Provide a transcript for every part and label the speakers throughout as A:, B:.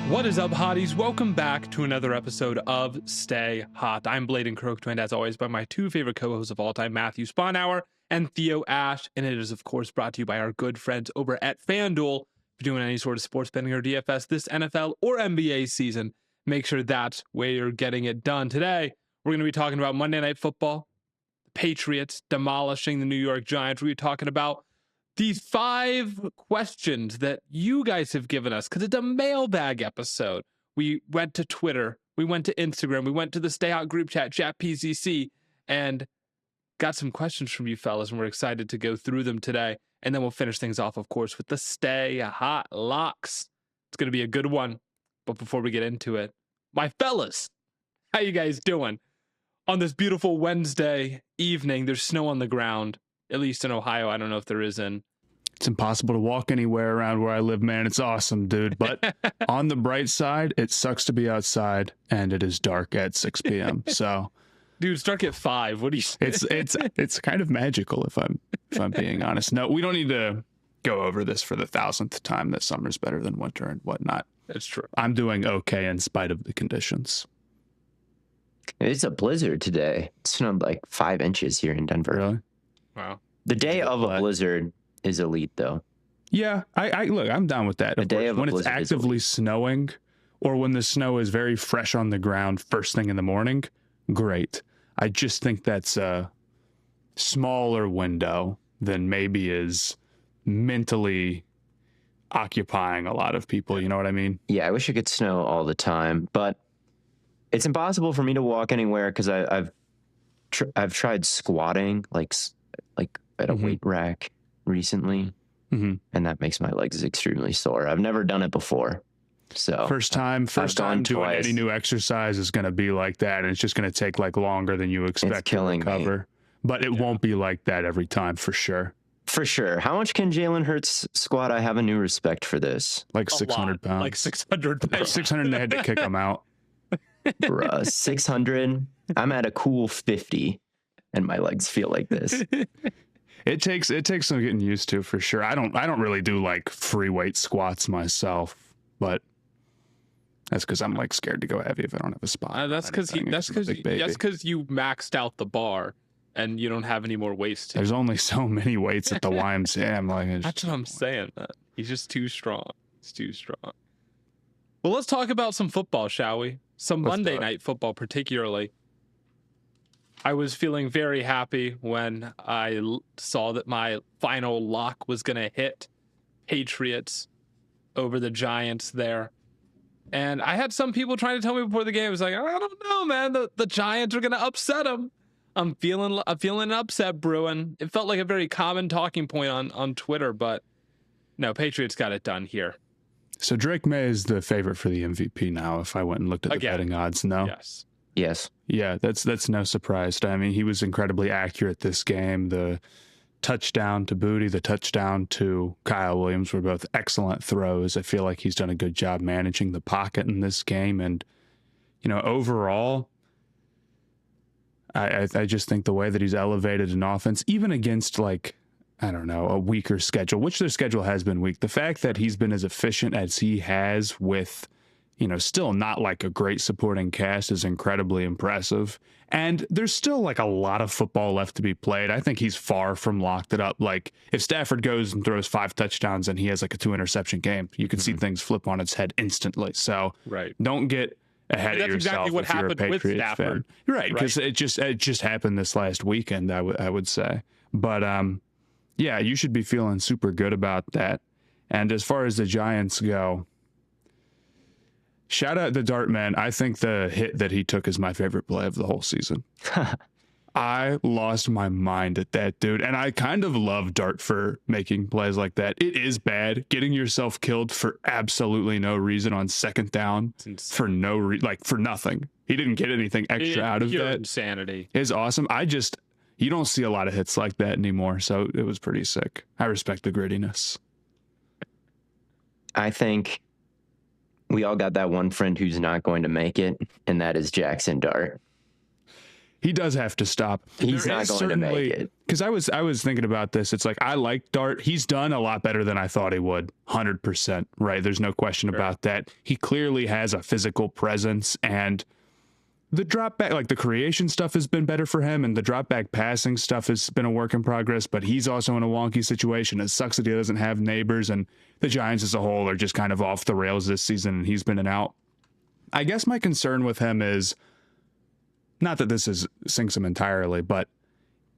A: What is up, hotties? Welcome back to another episode of Stay Hot. I'm Blaiden, joined as always by my two favorite co-hosts of all time, Matthew Spawnhour and Theo Ash, and it is of course brought to you by our good friends over at FanDuel. If you're doing any sort of sports betting or DFS this NFL or NBA season, make sure that's where you're getting it done. Today, we're going to be talking about Monday Night Football, the Patriots demolishing the New York Giants. We're talking about these 5 questions that you guys have given us, because it's a mailbag episode. We went to Twitter, we went to Instagram, we went to the Stay Hot group chat, PZC, and got some questions from you fellas, and we're excited to go through them today. And then we'll finish things off, of course, with the Stay Hot locks. It's going to be a good one. But before we get into it, my fellas, how you guys doing? On this beautiful Wednesday evening, there's snow on the ground, at least in Ohio. I don't know if there is in.
B: It's impossible to walk anywhere around where I live, man. It's awesome, dude. But on the bright side, it sucks to be outside, and it is dark at 6 p.m. So,
A: dude, it's dark at 5. What do you say?
B: It's kind of magical if I'm being honest. No, we don't need to go over this for the 1,000th time that summer's better than winter and whatnot.
A: That's true.
B: I'm doing okay in spite of the conditions.
C: It's a blizzard today. It snowed like 5 inches here in Denver.
B: Really?
A: Wow.
C: The day of a blizzard is elite, though.
B: Yeah, I look, I'm down with that.
C: The day of a
B: when it's
C: blizzard
B: actively snowing, or when the snow is very fresh on the ground first thing in the morning, great. I just think that's a smaller window than maybe is mentally occupying a lot of people. You know what I mean?
C: Yeah, I wish it could snow all the time, but it's impossible for me to walk anywhere because I've tried squatting like at a weight rack recently,
B: and
C: that makes my legs extremely sore. I've never done it before, so
B: first time doing
C: twice.
B: any new exercise is going to be like that, and it's just going to take like longer than you expect to recover. Me. But it won't be like that every time, for sure.
C: For sure. How much can Jalen Hurts squat? I have a new respect for this.
B: Like 600 pounds.
A: Like 600 pounds.
B: 600, and they had to kick him out.
C: Bruh, 600. I'm at a cool 50, and my legs feel like this.
B: It takes some getting used to, for sure. I don't really do like free weight squats myself, but that's because I'm like scared to go heavy if I don't have a spot.
A: That's because you maxed out the bar and you don't have any more weights to.
B: There's only so many weights at the YMCA. I'm like,
A: that's what I'm saying, man. He's just too strong. It's too strong. Well, let's talk about some football, shall we? Some Monday night football, particularly. I was feeling very happy when I saw that my final lock was going to hit Patriots over the Giants there. And I had some people trying to tell me before the game, I was like, I don't know, man. The Giants are going to upset them. I'm feeling an upset brewing. It felt like a very common talking point on Twitter, but no, Patriots got it done here.
B: So Drake May is the favorite for the MVP now. If I went and looked at the betting odds, no.
C: Yes.
B: Yeah, that's no surprise. I mean, he was incredibly accurate this game. The touchdown to Booty, the touchdown to Kyle Williams were both excellent throws. I feel like he's done a good job managing the pocket in this game. And, overall, I just think the way that he's elevated an offense, even against a weaker schedule, which their schedule has been weak. The fact that he's been as efficient as he has with, still not like a great supporting cast is incredibly impressive. And there's still like a lot of football left to be played. I think he's far from locked it up. Like if Stafford goes and throws 5 touchdowns and he has like a 2 interception game, you can see things flip on its head instantly. So don't get ahead of yourself. That's exactly what happened with Stafford. Right. Because it just happened this last weekend, I would say. But, yeah, you should be feeling super good about that. And as far as the Giants go, shout out to Dartman. I think the hit that he took is my favorite play of the whole season. I lost my mind at that, dude. And I kind of love Dart for making plays like that. It is bad getting yourself killed for absolutely no reason on second down for for nothing. He didn't get anything extra out of that.
A: Insanity
B: is awesome. You don't see a lot of hits like that anymore, so it was pretty sick. I respect the grittiness.
C: I think we all got that one friend who's not going to make it, and that is Jackson Dart.
B: He does have to stop.
C: He's not going to make it.
B: Because I was thinking about this. It's like, I like Dart. He's done a lot better than I thought he would. 100%. Right. There's no question about that. He clearly has a physical presence, and the drop back, like the creation stuff has been better for him, and the drop back passing stuff has been a work in progress, but he's also in a wonky situation. It sucks that he doesn't have neighbors, and the Giants as a whole are just kind of off the rails this season, and he's been an out. I guess my concern with him is, not that this sinks him entirely, but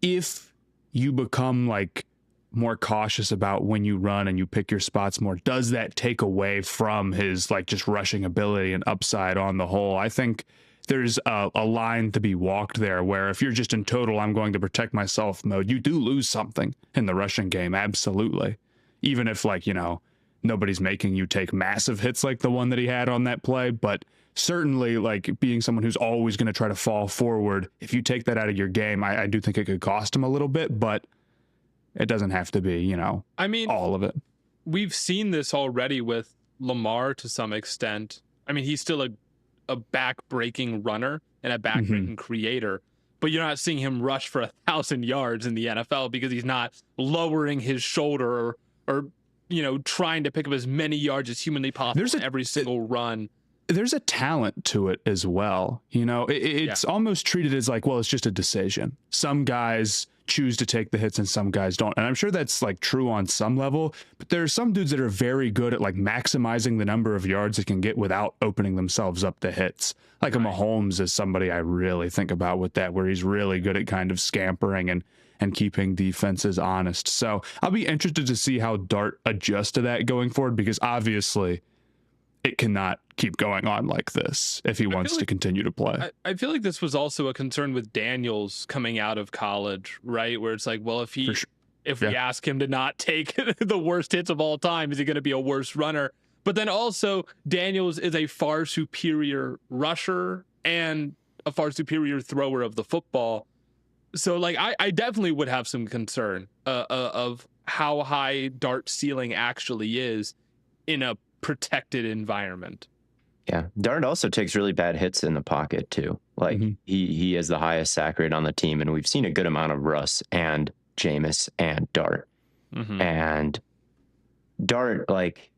B: if you become like more cautious about when you run and you pick your spots more, does that take away from his like just rushing ability and upside on the whole? I think there's a line to be walked there where if you're just in total, I'm going to protect myself mode, you do lose something in the rushing game. Absolutely. Even if like, you know, nobody's making you take massive hits like the one that he had on that play, but certainly like being someone who's always going to try to fall forward, if you take that out of your game, I do think it could cost him a little bit, but it doesn't have to be, you know, I mean, all of it.
A: We've seen this already with Lamar to some extent. I mean, he's still a back-breaking runner and a back-breaking creator, but you're not seeing him rush for 1,000 yards in the NFL because he's not lowering his shoulder or you know, trying to pick up as many yards as humanly possible every single run.
B: There's a talent to it as well. You know, it's almost treated as like, well, it's just a decision. Some guys choose to take the hits and some guys don't. And I'm sure that's like true on some level, but there are some dudes that are very good at like maximizing the number of yards they can get without opening themselves up to hits. Like a Mahomes is somebody I really think about with that, where he's really good at kind of scampering and keeping defenses honest. So I'll be interested to see how Dart adjusts to that going forward, because obviously it cannot keep going on like this if he wants to continue to play.
A: I feel like this was also a concern with Daniels coming out of college, right? Where it's like, well, if we ask him to not take the worst hits of all time, is he going to be a worse runner? But then also Daniels is a far superior rusher and a far superior thrower of the football. So like, I definitely would have some concern of how high Dart's ceiling actually is in a protected environment.
C: Yeah, Dart also takes really bad hits in the pocket too. Like he has the highest sack rate on the team, and we've seen a good amount of Russ and Jameis and Dart. And Dart, like,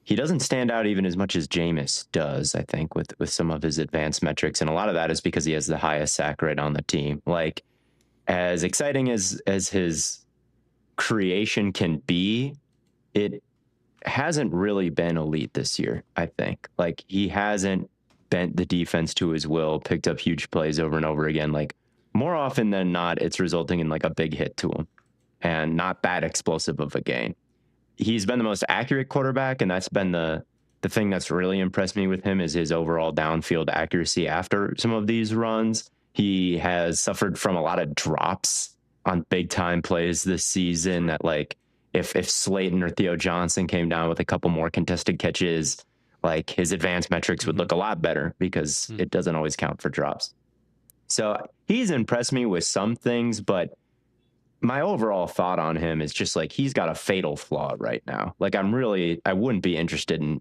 C: he doesn't stand out even as much as Jameis does, I think, with some of his advanced metrics, and a lot of that is because he has the highest sack rate on the team. Like, as exciting as his creation can be, it hasn't really been elite this year, I think. Like, he hasn't bent the defense to his will, picked up huge plays over and over again. Like, more often than not, it's resulting in like a big hit to him and not that explosive of a gain. He's been the most accurate quarterback, and that's been the thing that's really impressed me with him, is his overall downfield accuracy after some of these runs. He has suffered from a lot of drops on big time plays this season that, like, if Slayton or Theo Johnson came down with a couple more contested catches, like, his advanced metrics would look a lot better, because it doesn't always count for drops. So he's impressed me with some things, but my overall thought on him is just like, he's got a fatal flaw right now. Like, I wouldn't be interested in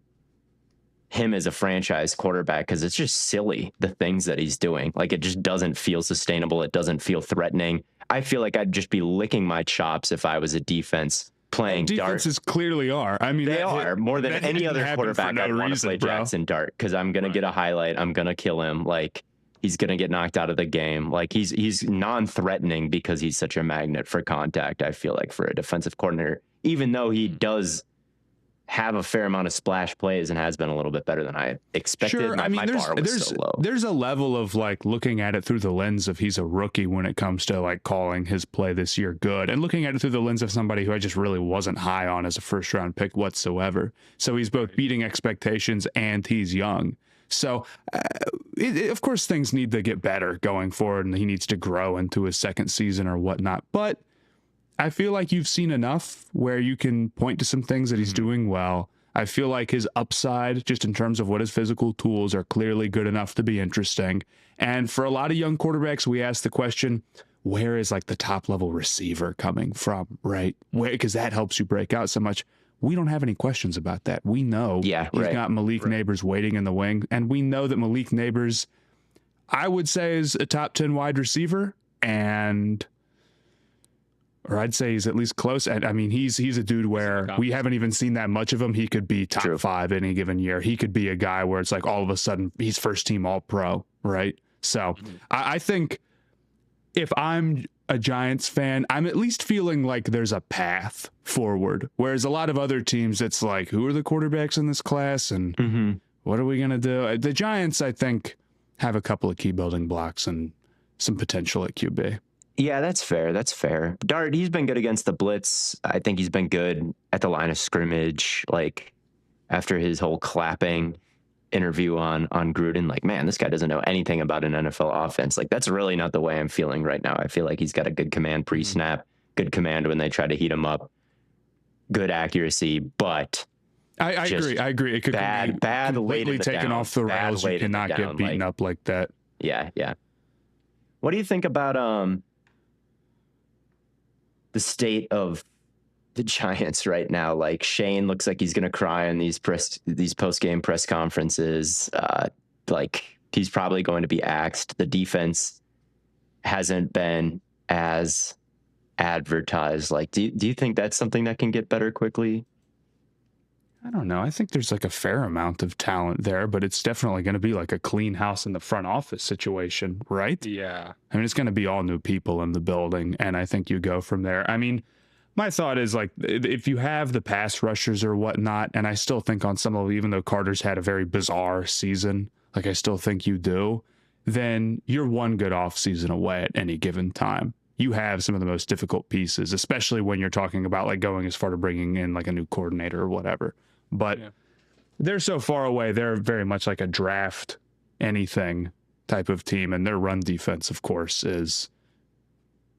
C: him as a franchise quarterback, because it's just silly, the things that he's doing. Like, it just doesn't feel sustainable. It doesn't feel threatening. I feel like I'd just be licking my chops if I was a defense playing Dart.
B: Defenses clearly are. I mean,
C: they are more than any other quarterback I'd want to play Jackson Dart, because I'm going to get a highlight. I'm going to kill him. Like, he's going to get knocked out of the game. Like, he's non-threatening because he's such a magnet for contact, I feel like, for a defensive coordinator, even though he does have a fair amount of splash plays and has been a little bit better than I expected.
B: Sure. I mean, there's a level of like looking at it through the lens of he's a rookie when it comes to like calling his play this year good, and looking at it through the lens of somebody who I just really wasn't high on as a first round pick whatsoever. So he's both beating expectations and he's young. So, of course, things need to get better going forward, and he needs to grow into his second season or whatnot. But I feel like you've seen enough where you can point to some things that he's doing well. I feel like his upside, just in terms of what his physical tools are, clearly good enough to be interesting. And for a lot of young quarterbacks, we ask the question, where is like the top level receiver coming from, right? Because that helps you break out so much. We don't have any questions about that. We know he's got Malik Neighbors waiting in the wing, and we know that Malik Neighbors, I would say is a top 10 wide receiver, or I'd say he's at least close. And I mean, he's a dude where we haven't even seen that much of him. He could be top 5 any given year. He could be a guy where it's like all of a sudden he's first team all pro, right? So I think if I'm a Giants fan, I'm at least feeling like there's a path forward. Whereas a lot of other teams, it's like, who are the quarterbacks in this class? And what are we going to do? The Giants, I think, have a couple of key building blocks and some potential at QB.
C: Yeah, that's fair. That's fair. Dart, he's been good against the blitz. I think he's been good at the line of scrimmage. Like after his whole clapping interview on Gruden, like, man, this guy doesn't know anything about an NFL offense. Like that's really not the way I'm feeling right now. I feel like he's got a good command pre-snap, good command when they try to heat him up, good accuracy, but
B: I agree. It could
C: bad
B: completely taken off the rails. You cannot get beaten up like that.
C: Yeah. What do you think about the state of the Giants right now? Like Shane looks like he's going to cry in these post-game press conferences. Like he's probably going to be axed. The defense hasn't been as advertised. Like, do you think that's something that can get better quickly?
B: I don't know. I think there's like a fair amount of talent there, but it's definitely going to be like a clean house in the front office situation, right?
A: Yeah.
B: I mean, it's going to be all new people in the building, and I think you go from there. I mean, my thought is like if you have the pass rushers or whatnot, and I still think on some level, even though Carter's had a very bizarre season, like I still think you do, then you're one good offseason away at any given time. You have some of the most difficult pieces, especially when you're talking about like going as far to bringing in like a new coordinator or whatever. But they're so far away. They're very much like a draft anything type of team. And their run defense, of course, is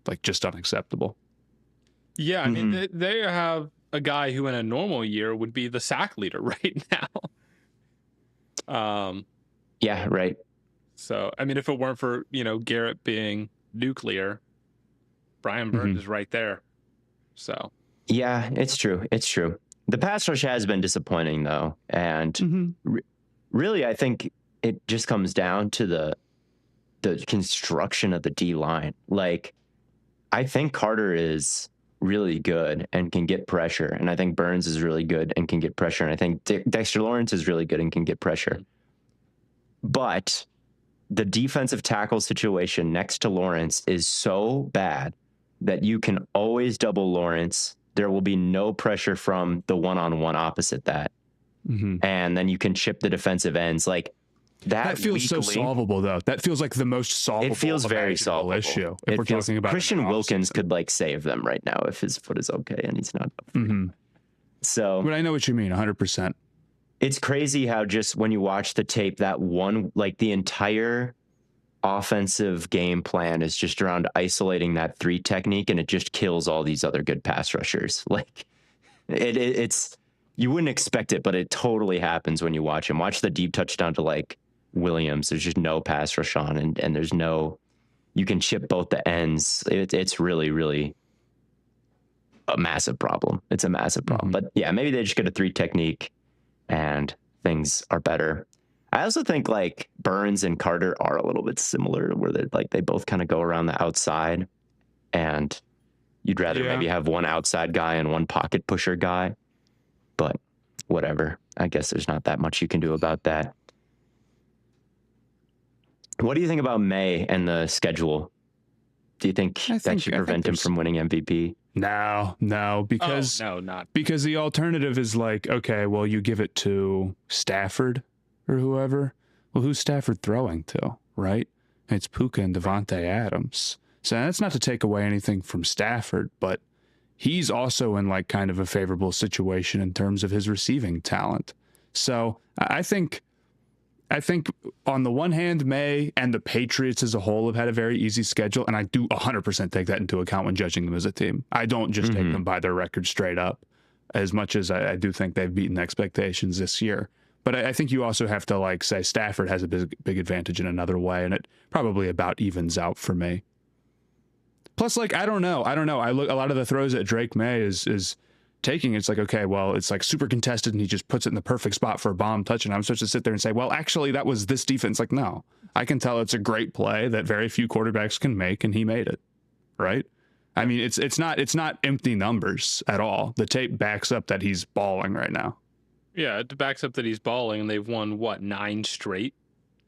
B: like just unacceptable.
A: Yeah, I mean, they have a guy who in a normal year would be the sack leader right now.
C: Yeah, right.
A: So, I mean, if it weren't for, Garrett being nuclear, Brian Burns is right there. So.
C: Yeah, it's true. It's true. The pass rush has been disappointing, though. And really, I think it just comes down to the construction of the D-line. Like, I think Carter is really good and can get pressure. And I think Burns is really good and can get pressure. And I think Dexter Lawrence is really good and can get pressure. But the defensive tackle situation next to Lawrence is so bad that you can always double Lawrence. There will be no pressure from the one-on-one opposite that. And then you can chip the defensive ends. Like that
B: feels so solvable, though. That feels like the most solvable.
C: It feels very solvable
B: issue. If we're talking about
C: Christian Wilkins could like save them right now if his foot is okay and he's not up. So,
B: but I know what you mean, 100%.
C: It's crazy how just when you watch the tape, that one, like the entire offensive game plan is just around isolating that 3 technique, and it just kills all these other good pass rushers. Like it's you wouldn't expect it, but it totally happens when you watch him. Watch the deep touchdown to like Williams. There's just no pass rush on, and there's no, you can chip both the ends. It's really, really a massive problem. It's a massive problem. But yeah, maybe they just get a 3 technique and things are better. I also think like Burns and Carter are a little bit similar, where they both kind of go around the outside, and you'd rather maybe have one outside guy and one pocket pusher guy. But whatever. I guess there's not that much you can do about that. What do you think about May and the schedule? Do you think that should prevent him from winning MVP?
B: No, because because the alternative is like, okay, well, you give it to Stafford or whoever. Well, who's Stafford throwing to, right? It's Puka and Devontae Adams. So that's not to take away anything from Stafford, but he's also in like kind of a favorable situation in terms of his receiving talent. So I think on the one hand, May and the Patriots as a whole have had a very easy schedule, and I do 100% take that into account when judging them as a team. I don't just take them by their record straight up, as much as I do think they've beaten expectations this year. But I think you also have to like say Stafford has a big advantage in another way, and it probably about evens out for me. Plus, like, I don't know. I look, a lot of the throws at Drake May is taking it, it's like, okay, well, it's like super contested and he just puts it in the perfect spot for a bomb touch. And I'm supposed to sit there and say, well, actually, that was this defense. Like, no, I can tell it's a great play that very few quarterbacks can make, and he made it. Right. I mean, it's not empty numbers at all. The tape backs up that he's balling right now.
A: Yeah, it backs up that he's balling, and they've won, what, 9 straight?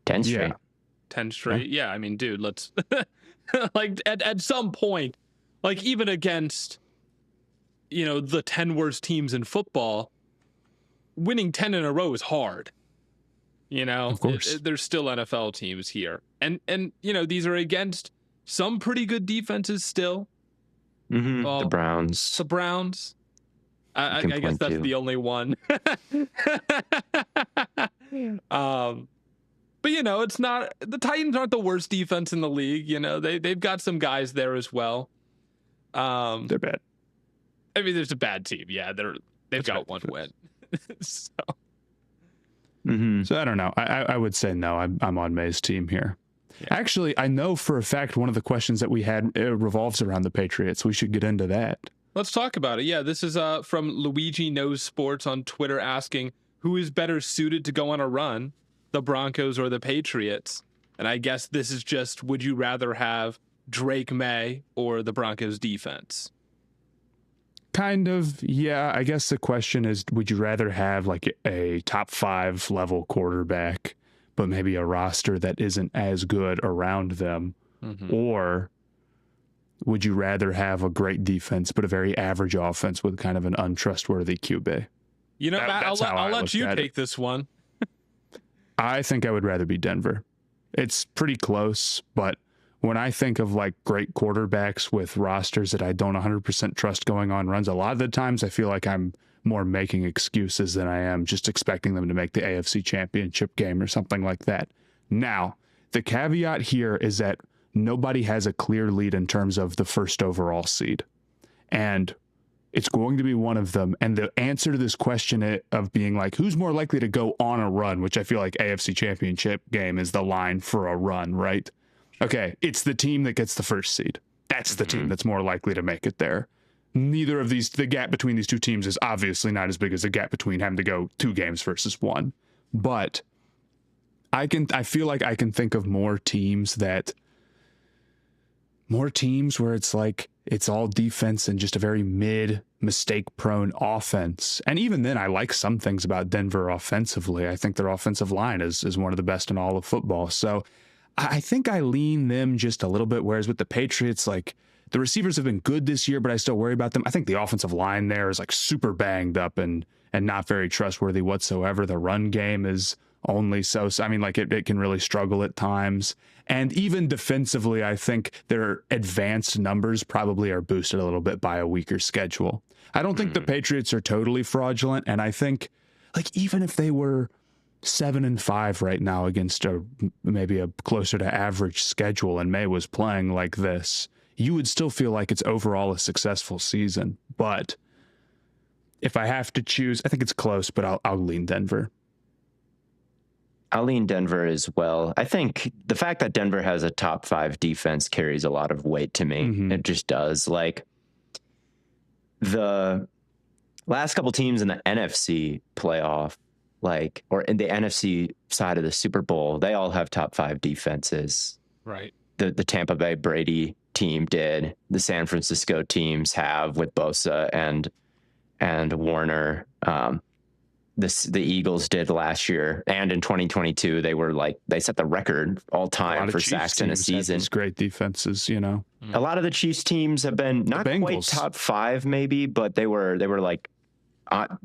C: 10 straight.
B: Yeah.
A: 10 straight? Yeah, I mean, dude, let's... like, at some point, like, even against, you know, the 10 worst teams in football, winning 10 in a row is hard. You know?
B: Of course.
A: There's still NFL teams here. And you know, these are against some pretty good defenses still.
C: Mm-hmm. The Browns.
A: The Browns. I guess that's the only one. But you know, it's not, the Titans aren't the worst defense in the league. You know, they've got some guys there as well.
B: They're bad.
A: I mean, there's a bad team. Yeah, they've got one win. So.
C: Mm-hmm.
B: So I don't know. I would say no. I'm on May's team here. Yeah. Actually, I know for a fact one of the questions that we had revolves around the Patriots. We should get into that.
A: Let's talk about it. Yeah, this is from Luigi Knows Sports on Twitter asking, who is better suited to go on a run, the Broncos or the Patriots? And I guess this is just, would you rather have Drake May or the Broncos defense?
B: Kind of, yeah. I guess the question is, would you rather have like a top 5 level quarterback, but maybe a roster that isn't as good around them? Mm-hmm. Or would you rather have a great defense, but a very average offense with kind of an untrustworthy QB?
A: You know, Matt, I'll let you take this one.
B: I think I would rather be Denver. It's pretty close, but when I think of like great quarterbacks with rosters that I don't 100% trust going on runs, a lot of the times I feel like I'm more making excuses than I am just expecting them to make the AFC Championship game or something like that. Now, the caveat here is that nobody has a clear lead in terms of the first overall seed. And it's going to be one of them. And the answer to this question of being like, who's more likely to go on a run, which I feel like AFC Championship game is the line for a run, right? Okay, it's the team that gets the first seed. That's the team that's more likely to make it there. Neither of these, the gap between these two teams is obviously not as big as the gap between having to go 2 games versus 1. But I feel like I can think of more teams where it's like it's all defense and just a very mistake-prone offense. And even then, I like some things about Denver offensively. I think their offensive line is one of the best in all of football. So I think I lean them just a little bit, whereas with the Patriots, like the receivers have been good this year, but I still worry about them. I think the offensive line there is like super banged up and not very trustworthy whatsoever. The run game is only so. I mean, like it can really struggle at times. And even defensively, I think their advanced numbers probably are boosted a little bit by a weaker schedule. I don't think the Patriots are totally fraudulent. And I think like even if they were 7-5 right now against maybe a closer to average schedule and May was playing like this, you would still feel like it's overall a successful season. But if I have to choose, I think it's close, but I'll lean Denver.
C: I'll lean Denver as well. I think the fact that Denver has a top 5 defense carries a lot of weight to me. Mm-hmm. It just does. Like the last couple teams in the NFC playoff, or in the NFC side of the Super Bowl, they all have top 5 defenses.
A: Right.
C: The Tampa Bay Brady team did. The San Francisco teams have with Bosa and Warner. The Eagles did last year, and in 2022 they set the record all time for sacks in a season.
B: These great defenses, you know.
C: A lot of the Chiefs teams have been not quite top 5, maybe, but they were like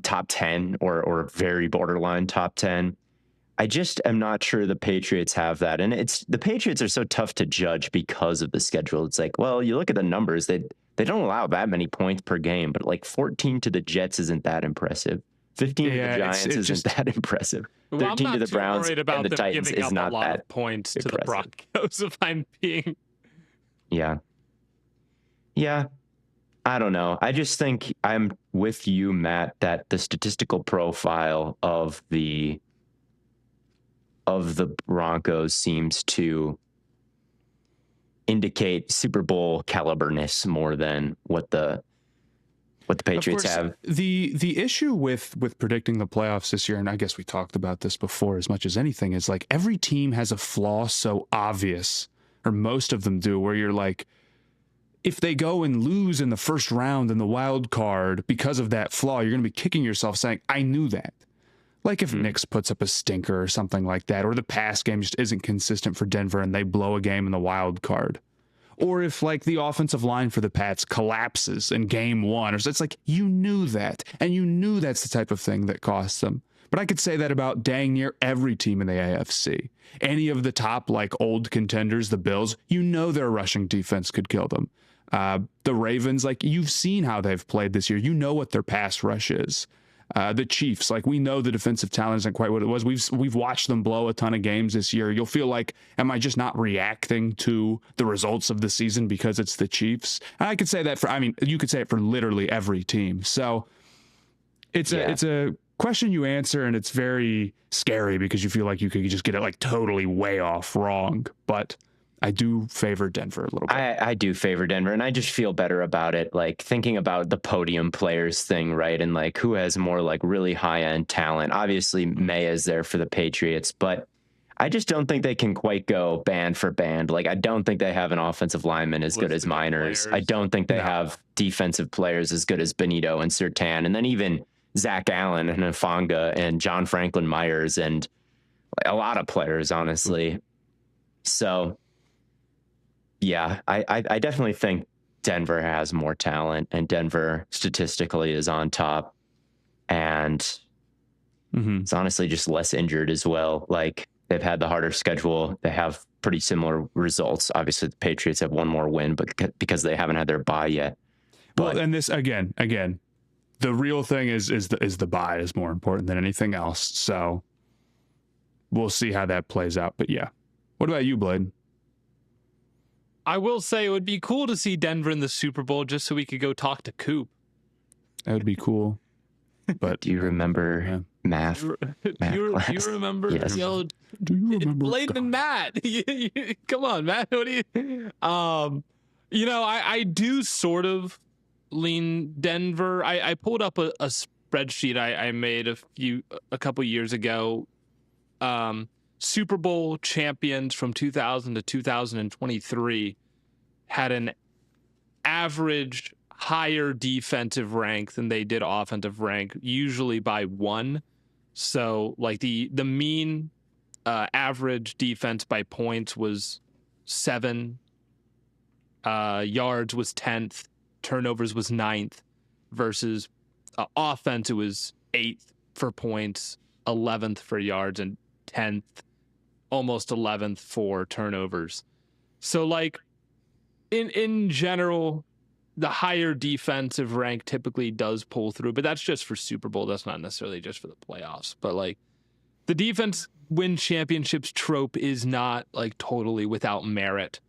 C: top 10 or very borderline top 10. I just am not sure the Patriots have that, and the Patriots are so tough to judge because of the schedule. It's like, well, you look at the numbers; they don't allow that many points per game, but like 14 to the Jets isn't that impressive. 15 to the Giants isn't that impressive. 13 to the Browns and the Titans is not that
A: of points to
C: impressive.
A: The Broncos, if I'm being...
C: Yeah. I don't know. I just think I'm with you, Matt, that the statistical profile of the Broncos seems to indicate Super Bowl caliberness more than what the what the Patriots have.
B: The issue with predicting the playoffs this year, and I guess we talked about this before as much as anything, is like every team has a flaw so obvious, or most of them do, where you're like, if they go and lose in the first round in the wild card because of that flaw, you're going to be kicking yourself saying, I knew that. Like if Knicks puts up a stinker or something like that, or the pass game just isn't consistent for Denver and they blow a game in the wild card. Or if like the offensive line for the Pats collapses in game one, or so it's like, you knew that, and you knew that's the type of thing that costs them. But I could say that about dang near every team in the AFC. Any of the top like old contenders, the Bills, you know their rushing defense could kill them. The Ravens, like you've seen how they've played this year. You know what their pass rush is. The Chiefs, like we know the defensive talent isn't quite what it was. We've watched them blow a ton of games this year. You'll feel like, am I just not reacting to the results of the season because it's the Chiefs? And I could say that you could say it for literally every team. So it's a question you answer, and it's very scary because you feel like you could just get it like totally way off wrong. But I do favor Denver a little bit.
C: I do favor Denver, and I just feel better about it. Like thinking about the podium players thing, right? And like who has more like really high end talent. Obviously, May is there for the Patriots, but I just don't think they can quite go band for band. Like I don't think they have an offensive lineman as good as Miners. I don't think they have defensive players as good as Benito and Surtain, and then even Zach Allen and Hufanga and John Franklin Myers and a lot of players, honestly. So. Yeah, I definitely think Denver has more talent, and Denver statistically is on top, and it's honestly just less injured as well. Like they've had the harder schedule. They have pretty similar results. Obviously, the Patriots have one more win, but because they haven't had their bye yet. But,
B: well, and this again, the real thing is the bye is more important than anything else. So we'll see how that plays out. But yeah, what about you, Blaiden?
A: I will say it would be cool to see Denver in the Super Bowl just so we could go talk to Coop.
B: That would be cool. But
C: do you remember math?
A: Do you remember?
C: Yes.
A: Yo,
B: do you remember
A: Blaiden and Matt? Come on, Matt. What do you? I do sort of lean Denver. I pulled up a spreadsheet I made a couple years ago. Super Bowl champions from 2000 to 2023 had an average higher defensive rank than they did offensive rank, usually by 1. So like the mean average defense by points was 7, yards was 10th, turnovers was 9th, versus offense it was 8th for points, 11th for yards, and 10th, almost 11th for turnovers. So like in general, the higher defensive rank typically does pull through, but that's just for Super Bowl. That's not necessarily just for the playoffs. But like the defense win championships trope is not like totally without merit.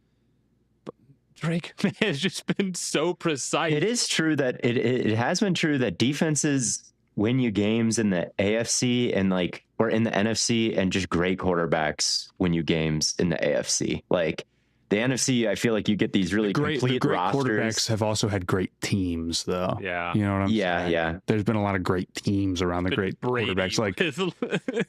A: But Drake has just been so precise.
C: It is true that it has been true that defenses win you games in the AFC and like, or in the NFC, and just great quarterbacks win you games in the AFC. Like the NFC, I feel like you get these really complete rosters.
B: Quarterbacks have also had great teams, though.
A: Yeah.
B: You know what I'm saying?
C: Yeah.
B: There's been a lot of great teams around the great quarterbacks. Like,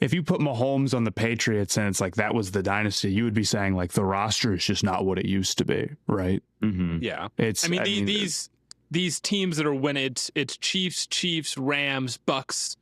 B: if you put Mahomes on the Patriots and it's like that was the dynasty, you would be saying like the roster is just not what it used to be, right?
C: Mm-hmm.
A: Yeah. These teams that are winning, it's Chiefs, Rams, Bucks.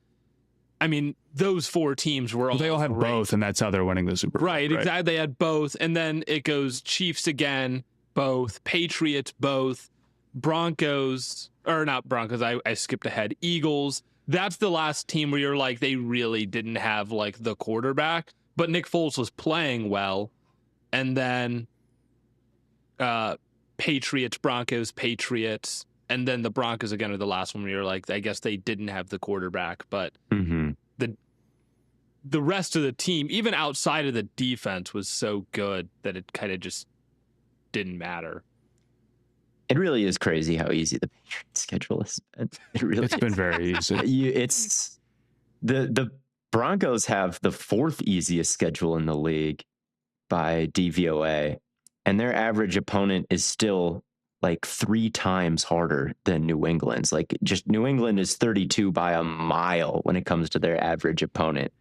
A: I mean, those 4 teams were
B: they all have
A: great.
B: both, and that's how they're winning the Super Bowl.
A: Right, exactly. They had both, and then it goes Chiefs again, both, Patriots, both, Broncos, or not Broncos, I skipped ahead, Eagles. That's the last team where you're like, they really didn't have like the quarterback, but Nick Foles was playing well. And then Patriots, Broncos, Patriots, and then the Broncos again are the last one where you're like, I guess they didn't have the quarterback, but the rest of the team, even outside of the defense, was so good that it kind of just didn't matter.
C: It really is crazy how easy the Patriots schedule has been. It's
B: been very easy.
C: It's the Broncos have the 4th easiest schedule in the league by DVOA, and their average opponent is still like 3 times harder than New England's. Like, just New England is 32 by a mile when it comes to their average opponent.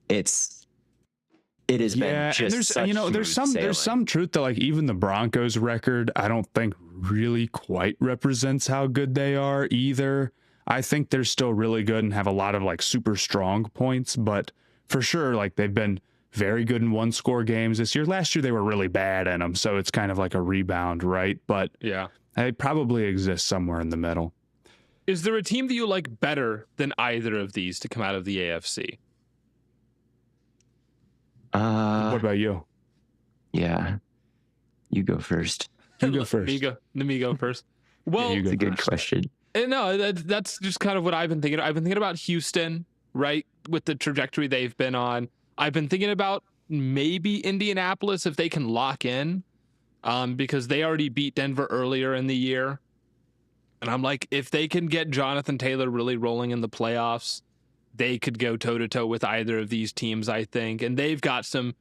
C: It has been just
B: and there's
C: such
B: there's some truth to like even the Broncos record. I don't think really quite represents how good they are either. I think they're still really good and have a lot of like super strong points, but for sure, like they've been very good in 1-score games this year. Last year they were really bad in them, so it's kind of like a rebound, right? But
A: yeah,
B: they probably exist somewhere in the middle.
A: Is there a team that you like better than either of these to come out of the AFC?
B: What about you?
C: Yeah, you go first.
B: You go first.
A: Let me go first. Well,
C: it's a good question.
A: No, that's just kind of what I've been thinking. I've been thinking about Houston, right, with the trajectory they've been on. I've been thinking about maybe Indianapolis if they can lock in, because they already beat Denver earlier in the year. And I'm like, if they can get Jonathan Taylor really rolling in the playoffs, they could go toe-to-toe with either of these teams, I think. And they've got a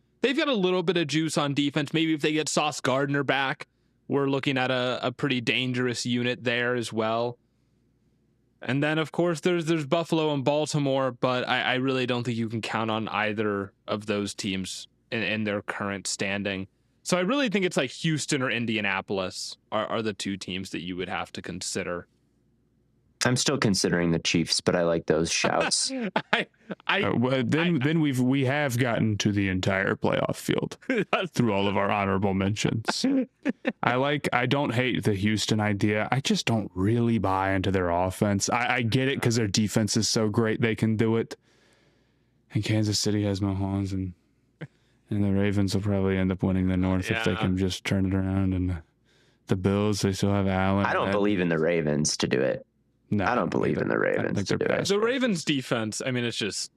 A: little bit of juice on defense. Maybe if they get Sauce Gardner back, we're looking at a pretty dangerous unit there as well. And then, of course, there's Buffalo and Baltimore, but I really don't think you can count on either of those teams in their current standing. So I really think it's like Houston or Indianapolis are the two teams that you would have to consider.
C: I'm still considering the Chiefs, but I like those shouts.
B: Then we have gotten to the entire playoff field through all of our honorable mentions. I don't hate the Houston idea. I just don't really buy into their offense. I get it because their defense is so great they can do it. And Kansas City has Mahomes, and the Ravens will probably end up winning the North if they can just turn it around. And the Bills, they still have Allen.
C: I don't believe in the Ravens to do it.
B: No,
C: I don't believe in the Ravens.
A: The Ravens defense, I mean, it's just,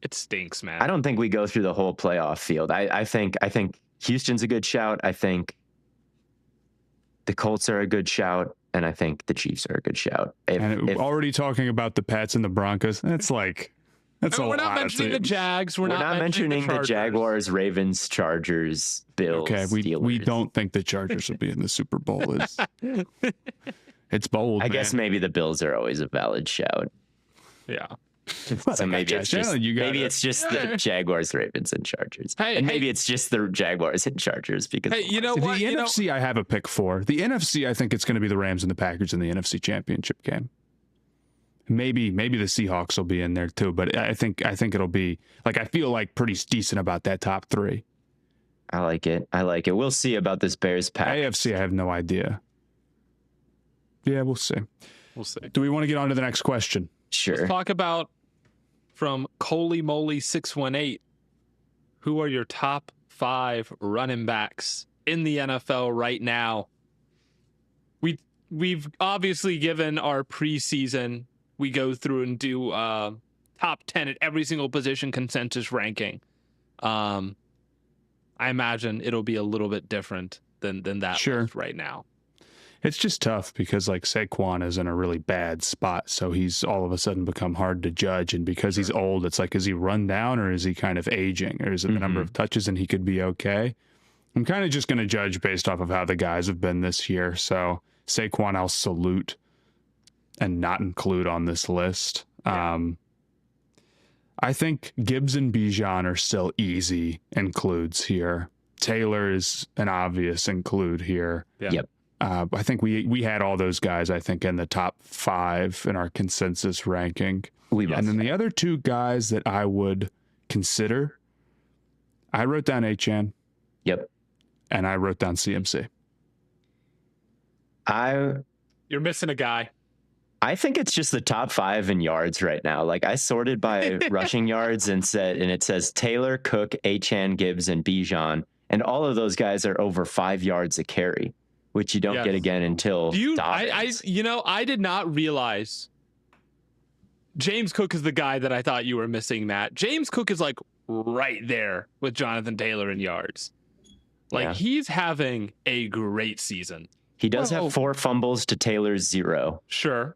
A: it stinks, man.
C: I don't think we go through the whole playoff field. I think Houston's a good shout. I think the Colts are a good shout, and I think the Chiefs are a good shout.
B: Already talking about the Pats and the Broncos, that's like
A: we're not mentioning the Jags. We're not mentioning
C: the Jaguars, Ravens, Chargers, Bills. Okay,
B: we don't think the Chargers will be in the Super Bowl. It's bold.
C: I guess maybe the Bills are always a valid shout.
A: Yeah.
C: So maybe it's just the Jaguars, Ravens, and Chargers. Maybe it's just the Jaguars and Chargers because
A: you know what?
B: The NFC I have a pick for. The NFC, I think it's going to be the Rams and the Packers in the NFC Championship game. Maybe the Seahawks will be in there too, but I think it'll be like I feel like pretty decent about that top 3.
C: I like it. We'll see about this Bears pack.
B: AFC, I have no idea. Yeah, we'll see. Do we want to get on to the next question?
C: Sure.
A: Let's talk about from Coley Moly 618. Who are your top 5 running backs in the NFL right now? We've obviously given our preseason. We go through and do top 10 at every single position consensus ranking. I imagine it'll be a little bit different than that list right now.
B: It's just tough because like Saquon is in a really bad spot, so he's all of a sudden become hard to judge. And because he's old, it's like, is he run down or is he kind of aging, or is it the number of touches and he could be okay? I'm kind of just going to judge based off of how the guys have been this year. So Saquon, I'll salute and not include on this list. I think Gibbs and Bijan are still easy includes here. Taylor is an obvious include here.
A: Yeah.
C: Yep.
B: I think we had all those guys, I think, in the top 5 in our consensus ranking. And then the other 2 guys that I would consider, I wrote down Achane.
C: Yep.
B: And I wrote down CMC.
A: You're missing a guy.
C: I think it's just the top 5 in yards right now. Like I sorted by rushing yards and it says Taylor, Cook, Achane, Gibbs, and Bijan. And all of those guys are over 5 yards a carry, which you don't get again until Dobbins.
A: I did not realize James Cook is the guy that I thought you were missing, Matt. James Cook is like right there with Jonathan Taylor in yards. He's having a great season.
C: He does have 4 fumbles to Taylor's 0.
A: Sure.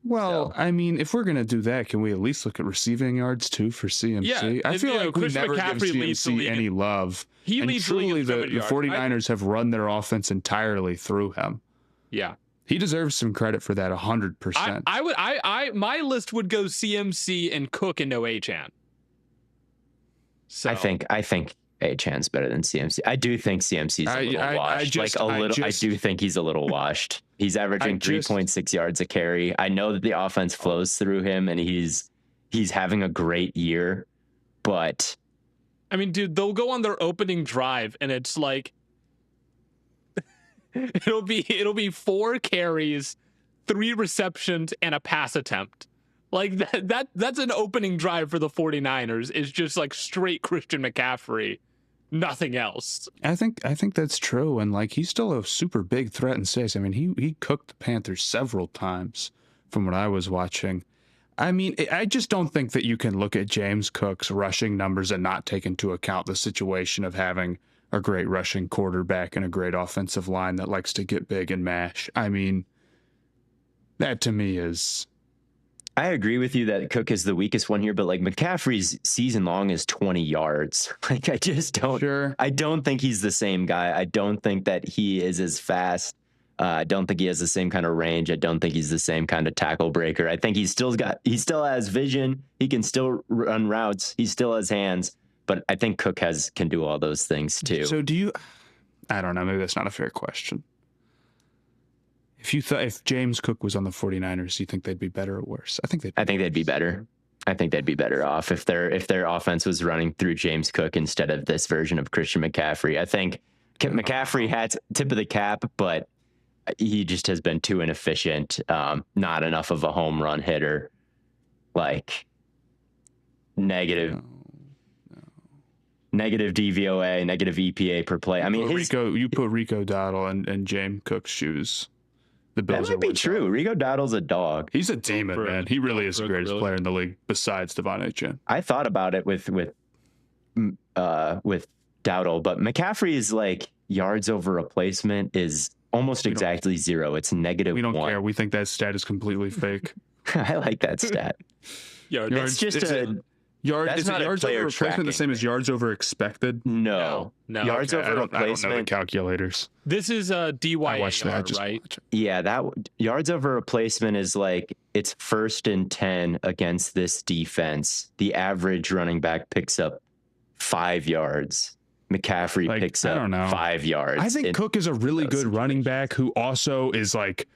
B: Well,
C: So.
B: I mean, if we're gonna do that, can we at least look at receiving yards too for CMC?
A: Yeah,
B: I feel like we
A: Christian
B: never give
A: McCaffrey leads the
B: CMC
A: league
B: any love.
A: He
B: and
A: leads the league
B: truly,
A: in
B: the
A: 70 yards.
B: 49ers have run their offense entirely through him.
A: Yeah.
B: He deserves some credit for that 100%.
A: My list would go CMC and Cook and no Achane. So
C: I think Achan's better than CMC. I do think CMC's a little washed. I do think he's a little washed. He's averaging 3.6 yards a carry. I know that the offense flows through him and he's having a great year, but
A: I mean, dude, they'll go on their opening drive and it's like it'll be 4 carries, 3 receptions, and a pass attempt. Like that's an opening drive for the 49ers. Is just like straight Christian McCaffrey, nothing else.
B: I think that's true, and like he's still a super big threat in space. I mean, he cooked the Panthers several times from what I was watching. I mean, I just don't think that you can look at James Cook's rushing numbers and not take into account the situation of having a great rushing quarterback and a great offensive line that likes to get big and mash. I mean, that to me is...
C: I agree with you that Cook is the weakest one here, but like McCaffrey's season long is 20 yards. Like I just don't, I don't think he's the same guy. I don't think that he is as fast. I don't think he has the same kind of range. I don't think he's the same kind of tackle breaker. I think he still has vision. He can still run routes. He still has hands, but I think Cook can do all those things too.
B: So I don't know, maybe that's not a fair question. If James Cook was on the 49ers, do you think they'd be better or worse? I think they'd be better. I think they'd be better off if their offense was running through James Cook instead of this version of Christian McCaffrey. I think McCaffrey had tip of the cap, but he just has been too inefficient. Not enough of a home run hitter. Like negative DVOA, negative EPA per play. I mean, you put Rico Dowdle and James Cook's shoes. The Bills
C: that might be true. Rico Dowdle's a dog.
B: He's a demon, man. He really is the greatest player in the league besides Devon Achane.
C: I thought about it with Dowdle, but McCaffrey is like yards over replacement is almost exactly 0. It's negative 1.
B: We don't care. We think that stat is completely fake.
C: I like that stat.
B: It's just yards over replacement the same as yards over expected?
C: No. Yards over replacement. I don't know the
B: calculators.
A: This is a DYAR, right?
C: Yeah, that yards over replacement is like it's 1st and 10 against this defense. The average running back picks up 5 yards. McCaffrey picks up 5 yards.
B: I think Cook is a really good running back who also is like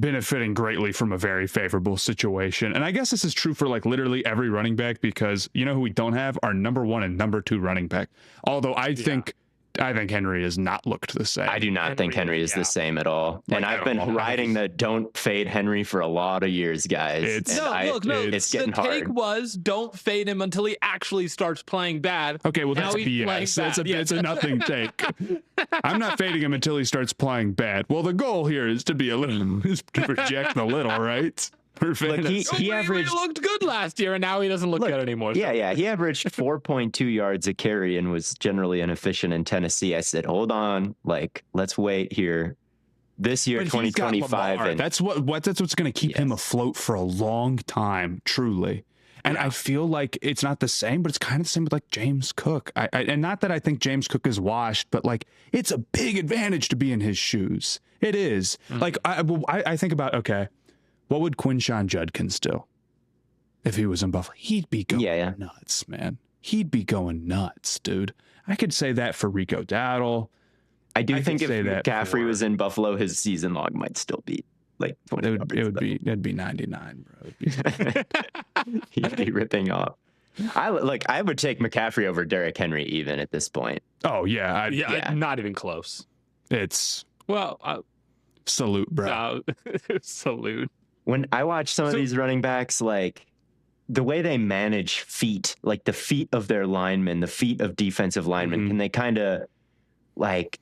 B: benefiting greatly from a very favorable situation. And I guess this is true for like literally every running back because you know who we don't have? Our number 1 and number 2 running back. Although I think Henry has not looked the same.
C: I do not think Henry is the same at all. And I've been riding the don't fade Henry for a lot of years, guys.
A: It's getting hard. The take was don't fade him until he actually starts playing bad.
B: Okay, well that's BS. It's a nothing take. I'm not fading him until he starts playing bad. Well, the goal here is to project a little, right?
C: Look, he averaged.
A: He looked good last year, and now he doesn't look good anymore.
C: So. Yeah. He averaged 4.2 yards a carry and was generally inefficient in Tennessee. I said, hold on, let's wait here. This year, 2025, and
B: that's what's going to keep him afloat for a long time, truly. And I feel like it's not the same, but it's kind of the same with like James Cook. And not that I think James Cook is washed, but like it's a big advantage to be in his shoes. It is. Like I think about what would Quinshon Judkins do if he was in Buffalo? He'd be going nuts, man. He'd be going nuts, dude. I could say that for Rico Dowdle.
C: I think if McCaffrey was in Buffalo, his season log might still be like 20.
B: It'd be 99, bro.
C: He'd be ripping off. I would take McCaffrey over Derrick Henry even at this point.
B: Oh yeah,
A: not even close.
B: It's salute, bro.
A: Salute.
C: When I watch some of these running backs, like the way they manage feet, like the feet of their linemen, the feet of defensive linemen, and they kind of like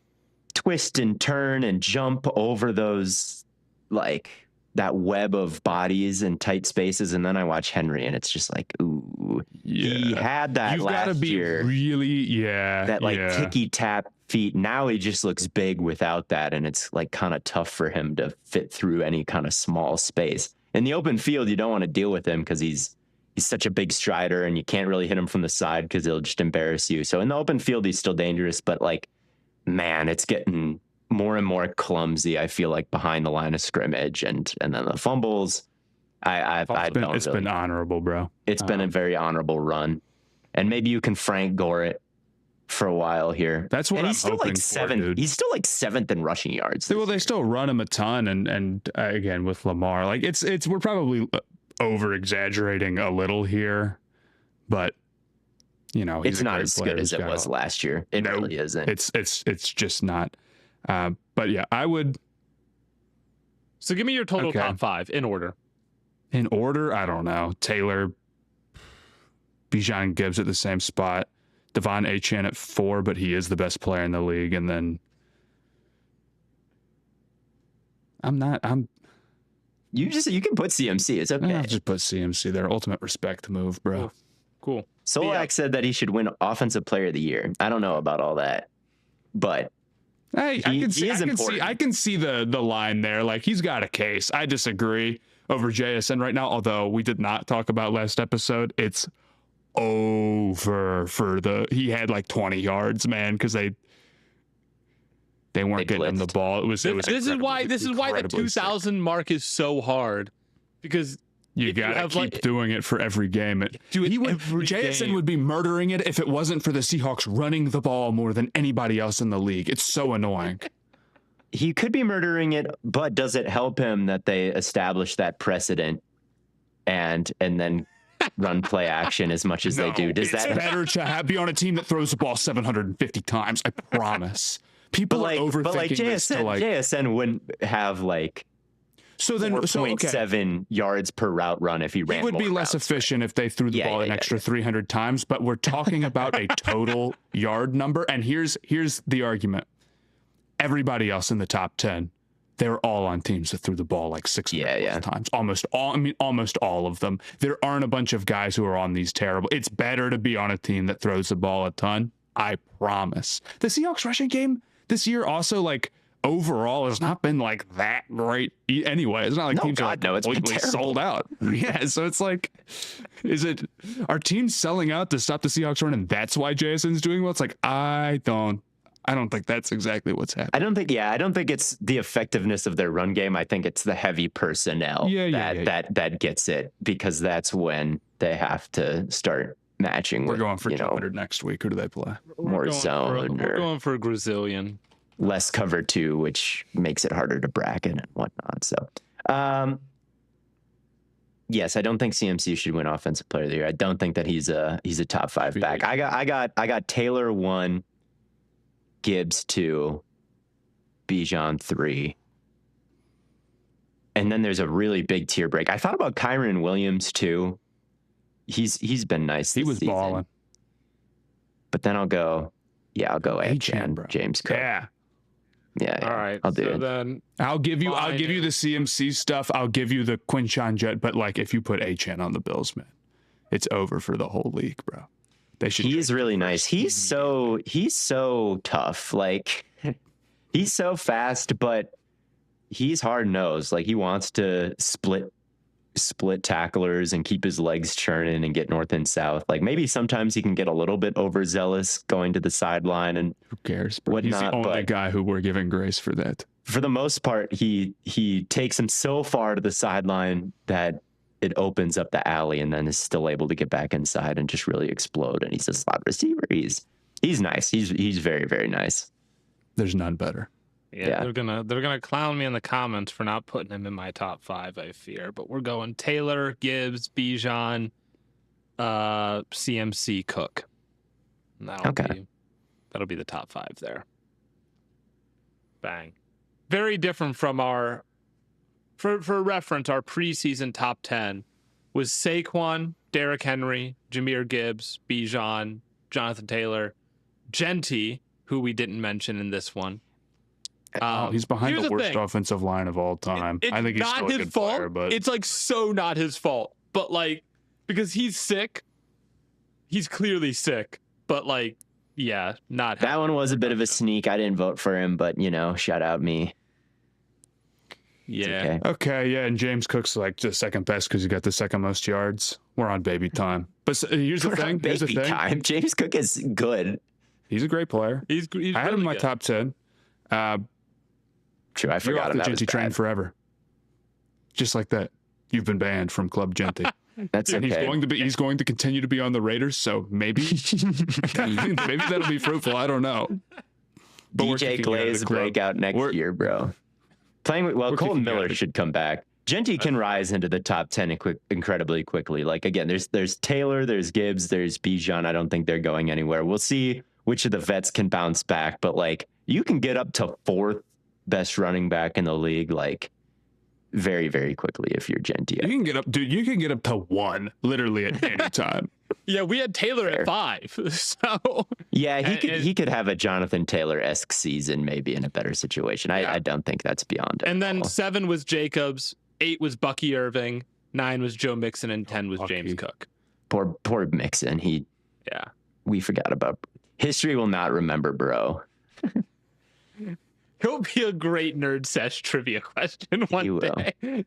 C: twist and turn and jump over those, like that web of bodies and tight spaces. And then I watch Henry and it's just like, ooh, he had that last year.
B: Really,
C: that ticky tap feet. Now he just looks big without that. And it's like kind of tough for him to fit through any kind of small space. In the open field, you don't want to deal with him because he's such a big strider, and you can't really hit him from the side because he'll just embarrass you. So in the open field, he's still dangerous, but like, man, it's getting more and more clumsy, I feel like, behind the line of scrimmage, and then the fumbles.
B: It's been honorable, bro.
C: It's been a very honorable run, and maybe you can Frank Gore it for a while here.
B: That's what
C: he's
B: I'm
C: still
B: hoping
C: like seventh.
B: dude.
C: He's still like seventh in rushing yards.
B: Well, they still run him a ton, and again with Lamar, like it's we're probably over exaggerating a little here, but
C: it's not as good as it was last year. It really isn't.
B: It's just not. But yeah, I would.
A: So give me your total top 5 in order.
B: In order, I don't know. Taylor, Bijan, Gibbs at the same spot. Devon Achane at 4, but he is the best player in the league. And then
C: you can put CMC. It's okay.
B: I'll just put CMC there. Ultimate respect move, bro.
A: Cool.
C: Solak said that he should win Offensive Player of the Year. I don't know about all that, but
B: hey, I can see the line there. Like, he's got a case. I disagree over JSN right now, although we did not talk about last episode. It's over for he had like 20 yards, man, because they weren't getting him the ball. This
A: is why the 2,000 mark is so hard, because
B: you gotta keep doing it for every game. JSN would be murdering it if it wasn't for the Seahawks running the ball more than anybody else in the league. It's so annoying.
C: He could be murdering it, but does it help him that they establish that precedent and then run play action as much as they do? Does that
B: better to be on a team that throws the ball 750 times? I promise. People are overthinking
C: but like JSN wouldn't have like 4.7 yards per route run if he ran.
B: It would be less efficient if they threw the ball an extra 300 times, but we're talking about a total yard number. And here's the argument. Everybody else in the top 10, they were all on teams that threw the ball like 600 times. Almost all of them. There aren't a bunch of guys who are on these terrible. It's better to be on a team that throws the ball a ton. I promise. The Seahawks rushing game this year also, like, overall has not been like that great anyway. It's not like teams are completely sold out. Yeah, so it's like, are teams selling out to stop the Seahawks run, and that's why JSN's doing well? It's like, I don't think that's exactly what's happening.
C: I don't think it's the effectiveness of their run game. I think it's the heavy personnel that gets it, because that's when they have to start matching.
B: We're going for 200 next week. Who do they play?
C: More zone.
A: We're going for a Grazillion.
C: Less cover 2, which makes it harder to bracket and whatnot. So, yes, I don't think CMC should win Offensive Player of the Year. I don't think that he's a top 5 back. I got Taylor 1, Gibbs 2, Bijan 3, and then there's a really big tier break. I thought about Kyron Williams too. He's been nice. He was balling. But then I'll go Achane, bro. James Cook. Yeah.
A: All right.
C: I'll do it.
A: Then
B: I'll give you the CMC stuff. I'll give you the Quinshon Jet. But like, if you put Achane on the Bills, man, it's over for the whole league, bro.
C: He's really nice. He's so tough. Like, he's so fast, but he's hard nosed. Like, he wants to split tacklers and keep his legs churning and get north and south. Like, maybe sometimes he can get a little bit overzealous going to the sideline, and
B: who cares? Bro? He's the only guy who we're giving grace for that.
C: For the most part, he takes him so far to the sideline that it opens up the alley, and then is still able to get back inside and just really explode. And he's a slot receiver. He's nice. He's very, very nice.
B: There's none better.
A: Yeah, they're gonna clown me in the comments for not putting him in my top 5, I fear. But we're going Taylor, Gibbs, Bijan, CMC, Cook. That'll be the top 5 there. Bang. Very different from our, for reference, our preseason top 10 was Saquon, Derrick Henry, Jahmyr Gibbs, Bijan, Jonathan Taylor, Genty, who we didn't mention in this one.
B: He's behind the worst offensive line of all time. I think he's still a good player, but
A: it's like so not his fault. But like, because he's sick, he's clearly sick. But like, yeah, not
C: that one was a bit of a sneak. I didn't vote for him, but shout out me.
A: Yeah.
B: Okay, yeah, and James Cook's like the second best because he got the second most yards. We're on baby time. But here's the thing. Here's the thing.
C: Time. James Cook is good.
B: He's a great player.
A: He's
B: I had him in my top 10.
C: True, I forgot
B: the
C: about
B: Genty train forever. Just like that. You've been banned from Club Genty.
C: That's okay.
B: He's going to continue to be on the Raiders, so maybe maybe that'll be fruitful. I don't know. But
C: DJ Glaze breakout next year, bro. Colton Miller should come back. Genty can rise into the top 10 incredibly quickly. Like, again, there's Taylor, there's Gibbs, there's Bijan. I don't think they're going anywhere. We'll see which of the vets can bounce back. But, like, you can get up to 4th best running back in the league, like, very, very quickly if you're Genty.
B: You can get up to 1 literally at any time.
A: Yeah, we had Taylor at 5. So
C: yeah, he could have a Jonathan Taylor-esque season, maybe in a better situation. I don't think that's beyond it.
A: And then 7 was Jacobs, 8 was Bucky Irving, 9 was Joe Mixon, and 10 was James Cook.
C: Poor Mixon. We forgot about. History will not remember, bro.
A: He'll be a great Nerd Sesh trivia question one day.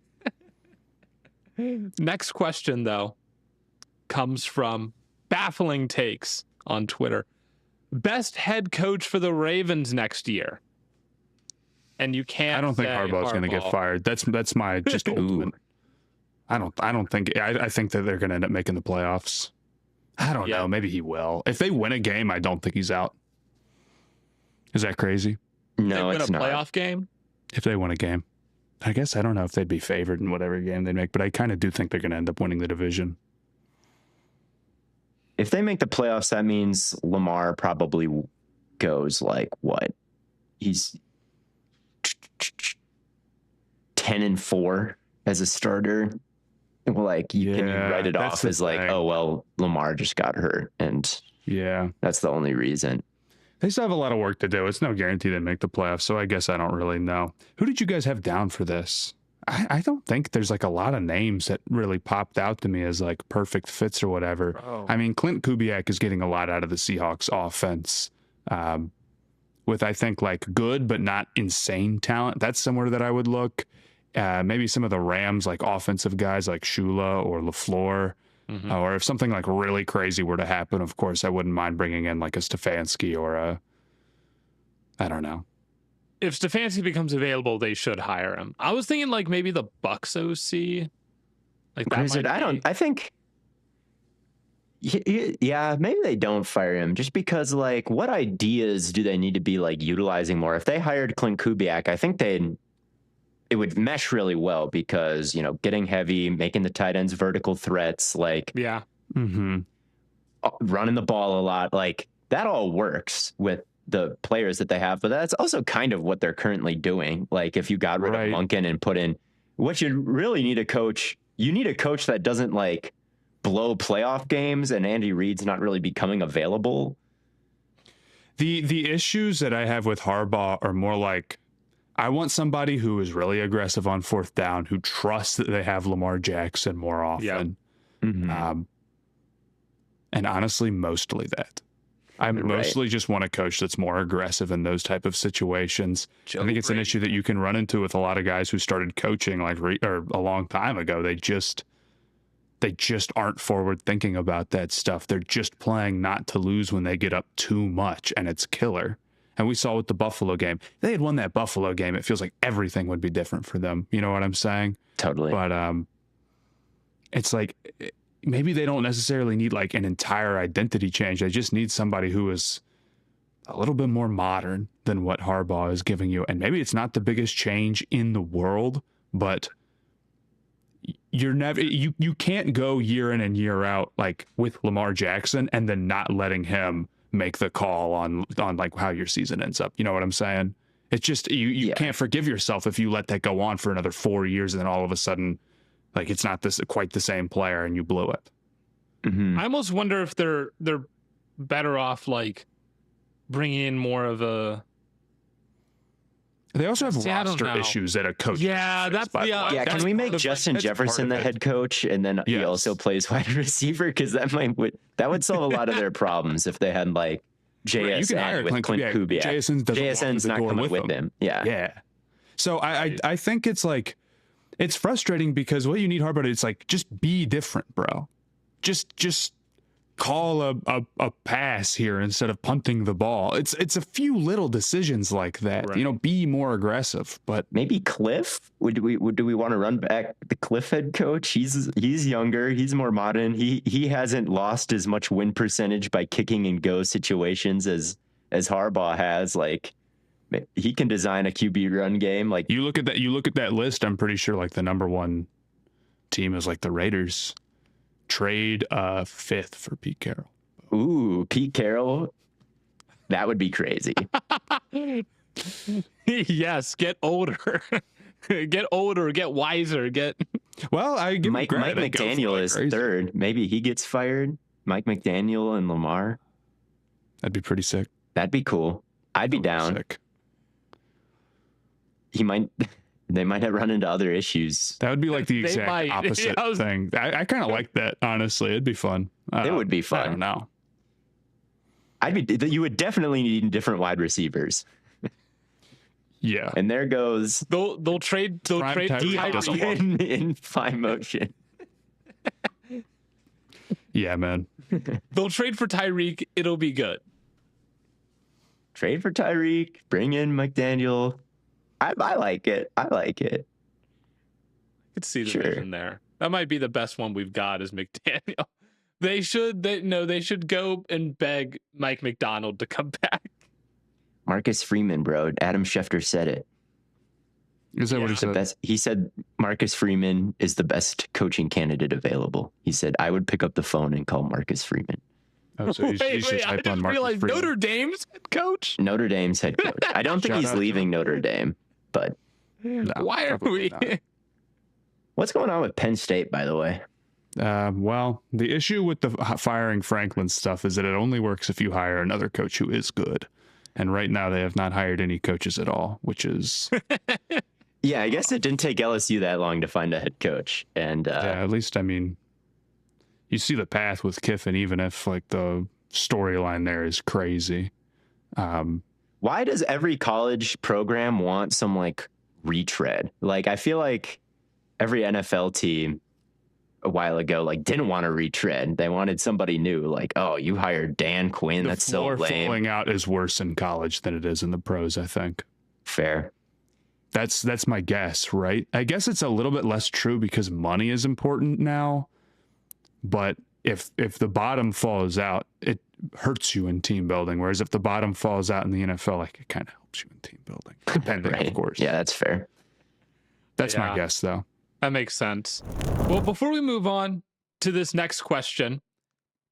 A: Next question, though, comes from Baffling Takes on Twitter. Best head coach for the Ravens next year. And you can't.
B: I don't think Harbaugh's going to get fired. That's my just ultimate. I don't think. I think that they're going to end up making the playoffs. I don't know. Maybe he will. If they win a game, I don't think he's out. Is that crazy?
C: No,
A: it's not. Playoff game?
B: If they win a game. I guess I don't know if they'd be favored in whatever game they make, but I kind of do think they're going to end up winning the division.
C: If they make the playoffs, that means Lamar probably goes like what? He's 10-4 as a starter. Like you can write it off as like, oh well, Lamar just got hurt, and that's the only reason.
B: They still have a lot of work to do. It's no guarantee they make the playoffs, so I guess I don't really know. Who did you guys have down for this? I don't think there's like a lot of names that really popped out to me as like perfect fits or whatever. Oh. I mean, Clint Kubiak is getting a lot out of the Seahawks offense with, I think, like good but not insane talent. That's somewhere that I would look. Maybe some of the Rams, like offensive guys like Shula or LaFleur. Mm-hmm. Or if something like really crazy were to happen, of course, I wouldn't mind bringing in like a Stefanski or I don't know.
A: If Stefanski becomes available, they should hire him. I was thinking like maybe the Bucks OC. Like that
C: I think. Yeah, maybe they don't fire him just because like what ideas do they need to be like utilizing more? If they hired Clint Kubiak, I think it would mesh really well because, you know, getting heavy, making the tight ends vertical threats, like running the ball a lot, like that all works with the players that they have. But that's also kind of what they're currently doing. Like if you got rid of Monken and put in what you really need you need a coach that doesn't like blow playoff games, and Andy Reid's not really becoming available.
B: The issues that I have with Harbaugh are more like, I want somebody who is really aggressive on 4th down, who trusts that they have Lamar Jackson more often. Yeah. Mm-hmm. And honestly, mostly that. I mostly just want a coach that's more aggressive in those type of situations. I think it's an issue that you can run into with a lot of guys who started coaching like a long time ago. They just aren't forward thinking about that stuff. They're just playing not to lose when they get up too much, and it's killer. And we saw with the Buffalo game, if they had won that Buffalo game, it feels like everything would be different for them. You know what I'm saying?
C: Totally.
B: But it's like maybe they don't necessarily need like an entire identity change. They just need somebody who is a little bit more modern than what Harbaugh is giving you. And maybe it's not the biggest change in the world, but you can't go year in and year out like with Lamar Jackson and then not letting him make the call on like how your season ends up. You know what I'm saying? It's just you can't forgive yourself if you let that go on for another 4 years and then all of a sudden like it's not quite the same player and you blew it.
A: Mm-hmm. I almost wonder if they're better off like bringing in more of a.
B: They also have roster issues that a coach.
A: Yeah,
C: can we make Justin Jefferson the head coach, and then he also plays wide receiver? Because that would solve a lot of their problems if they had like JSN with Clint Kubiak. JSN's not coming with him. Yeah.
B: So I think it's like, it's frustrating because what you need Harbaugh, it's like, just be different, bro. Just call a pass here instead of punting the ball. It's a few little decisions like that.
A: Right.
B: You know, be more aggressive. But
C: maybe Cliff. Do we want to run back the Cliff head coach? He's younger. He's more modern. He hasn't lost as much win percentage by kicking and go situations as Harbaugh has. Like, he can design a QB run game. Like,
B: you look at that list. I'm pretty sure like the number one team is like the Raiders. Trade 5th for Pete Carroll.
C: Ooh, Pete Carroll. That would be crazy.
A: Yes, get older. Get older, get wiser,
B: Well, I give
C: Mike McDaniel is
B: crazy.
C: 3rd. Maybe he gets fired. Mike McDaniel and Lamar.
B: That'd be pretty sick.
C: That'd be cool. I'd be down.
B: Sick.
C: They might have run into other issues.
B: That would be like the exact opposite thing. I kind of like that, honestly. It'd be fun.
C: It would be fun.
B: I don't know.
C: You would definitely need different wide receivers.
B: Yeah.
C: And there goes
A: they'll trade
C: Tyreek in fly motion.
B: Yeah, man.
A: They'll trade for Tyreek. It'll be good.
C: Trade for Tyreek. Bring in McDaniel. I like it. I
A: could see the vision there. That might be the best one we've got is McDaniel. They should go and beg Mike McDonald to come back.
C: Marcus Freeman, bro. Adam Schefter said it.
B: Is that what he said?
C: He said Marcus Freeman is the best coaching candidate available. He said, I would pick up the phone and call Marcus Freeman.
B: Oh, so he's just
A: I just realized Notre Dame's head coach?
C: Notre Dame's head coach. I don't think he's leaving Notre Dame, but
B: no,
A: why are we?
C: What's going on with Penn State, by the way?
B: Well, the issue with the firing Franklin stuff is that it only works if you hire another coach who is good. And right now they have not hired any coaches at all, which is...
C: Yeah, I guess it didn't take LSU that long to find a head coach. And
B: yeah, at least, I mean, you see the path with Kiffin, even if like the storyline there is crazy.
C: Why does every college program want some like retread? Like, I feel like every NFL team a while ago like didn't want to retread. They wanted somebody new. Like, oh, you hired Dan Quinn. That's so lame. The floor
B: falling out is worse in college than it is in the pros, I think.
C: Fair.
B: That's my guess, right? I guess it's a little bit less true because money is important now. But if the bottom falls out, it hurts you in team building. Whereas if the bottom falls out in the NFL, like it kind of helps you in team building, depending,
C: right.
B: Of course.
C: Yeah, that's fair.
B: That's my guess, though.
A: That makes sense. Well, before we move on to this next question,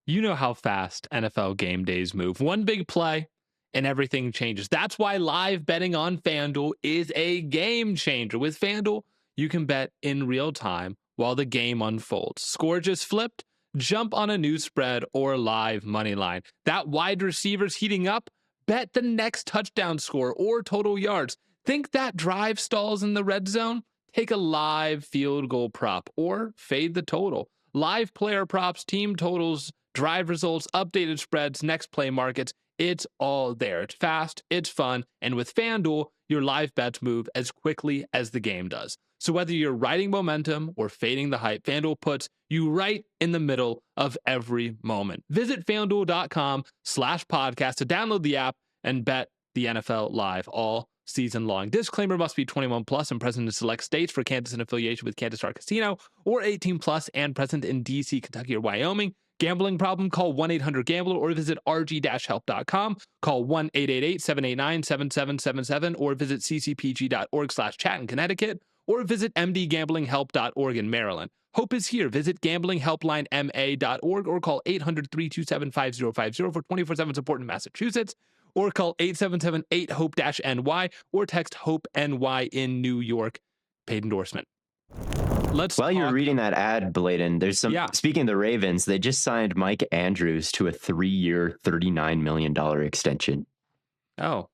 A: you know how fast NFL game days move. One big play and everything changes. That's why live betting on FanDuel is a game changer. With FanDuel, you can bet in real time while the game unfolds. Score just flipped, jump on a new spread or live money line. That wide receiver's heating up, bet the next touchdown score or total yards. Think that drive stalls in the red zone? Take a live field goal prop or fade the total. Live player props, team totals, drive results, updated spreads, next play markets. It's all there. It's fast, it's fun, and with FanDuel, your live bets move as quickly as the game does. So whether you're riding momentum or fading the hype, FanDuel puts you right in the middle of every moment. Visit FanDuel.com/podcast to download the app and bet the NFL live all season long. Disclaimer: must be 21 plus and present in select states. For Kansas in affiliation with Kansas Star Casino, or 18 plus and present in DC, Kentucky, or Wyoming. Gambling problem? Call 1-800-GAMBLER or visit rg-help.com. Call 1-888-789-7777 or visit ccpg.org/chat in Connecticut or visit mdgamblinghelp.org in Maryland. Hope is here. Visit gamblinghelplinema.org or call 800-327-5050 for 24/7 support in Massachusetts, or call 877-8-HOPE-NY or text HOPE-NY in New York. Paid endorsement.
C: While you're reading that ad, Blaiden, there's some, speaking of the Ravens, they just signed Mike Andrews to a 3-year, $39 million extension.
A: Oh.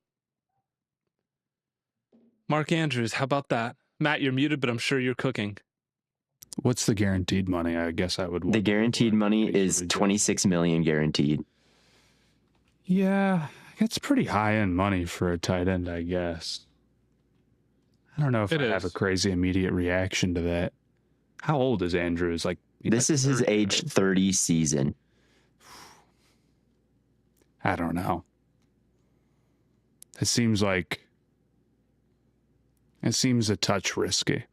A: Mark Andrews, how about that? Matt, you're muted, but I'm sure you're cooking.
B: What's the guaranteed money? I guess I would.
C: The guaranteed money is $26 million guaranteed.
B: Yeah, that's pretty high end money for a tight end, I guess. I don't know if
A: It
B: I have a
A: is.
B: crazy immediate reaction to that. How old is Andrews? Like
C: This is his
B: 30,
C: age
B: right?
C: 30 season.
B: I don't know. It seems a touch risky.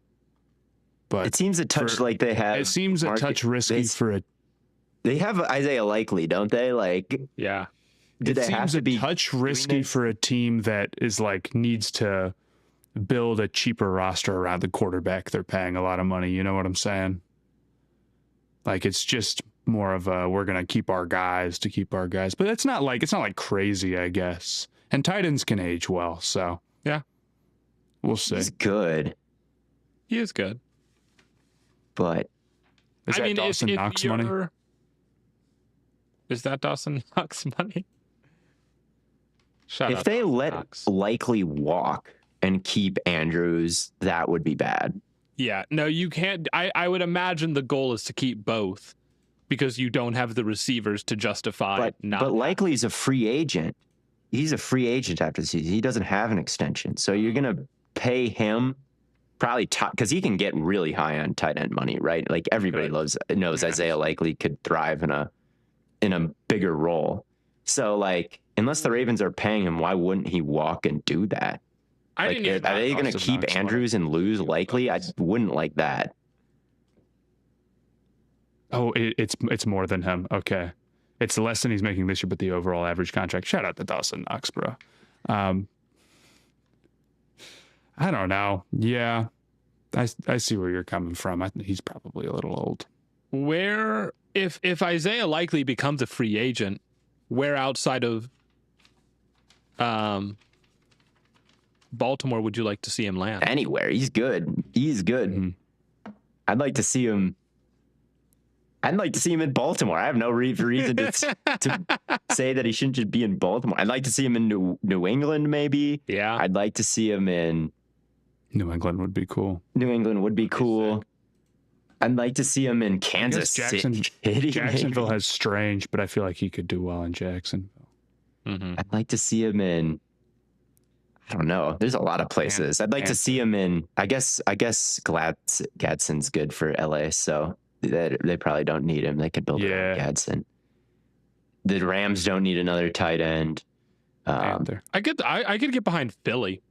B: But
C: It seems a touch like they have.
B: It seems a touch risky for a.
C: They have Isaiah Likely, don't they? Like,
A: Yeah.
C: do they have to be
B: a touch risky for a team that is like needs to build a cheaper roster around the quarterback they're paying a lot of money. You know what I'm saying? Like it's just more of a we're gonna keep our guys to keep our guys, but it's not like crazy, I guess. And tight ends can age well, so
A: yeah,
B: we'll see.
C: He's good.
A: He is good,
C: but
B: is that Dawson Knox money?
A: Is that Dawson Knox money?
C: If they let Likely walk and keep Andrews, that would be bad.
A: Yeah, no, you can't. I would imagine the goal is to keep both because you don't have the receivers to justify.
C: But Likely's a free agent. He's a free agent after the season. He doesn't have an extension. So you're going to pay him probably because he can get really high on tight end money, right? Like everybody knows Isaiah Likely could thrive in a bigger role. So like, unless the Ravens are paying him, why wouldn't he walk and do that? Are they going to keep Andrews and lose Likely? I wouldn't like that.
B: Oh, it's more than him. Okay. It's less than he's making this year, but the overall average contract. Shout out to Dawson Knox, bro. I don't know. Yeah. I see where you're coming from. I think he's probably a little old.
A: Where if Isaiah Likely becomes a free agent, where outside of Baltimore would you like to see him land?
C: Anywhere. He's good. He's good. Mm-hmm. I'd like to see him in Baltimore. I have no reason to say that he shouldn't just be in Baltimore. I'd like to see him in New England, maybe.
A: Yeah.
C: I'd like to see him in
B: New England would be cool.
C: I'd like to see him in Kansas City.
B: Jacksonville has Strange, but I feel like he could do well in Jacksonville.
C: Mm-hmm. I'd like to see him in, I don't know. There's a lot of places. I'd like to see him in, I guess Gadsden's good for LA, so they probably don't need him. They could build around Gadsden. The Rams don't need another tight end.
A: I could get behind Philly.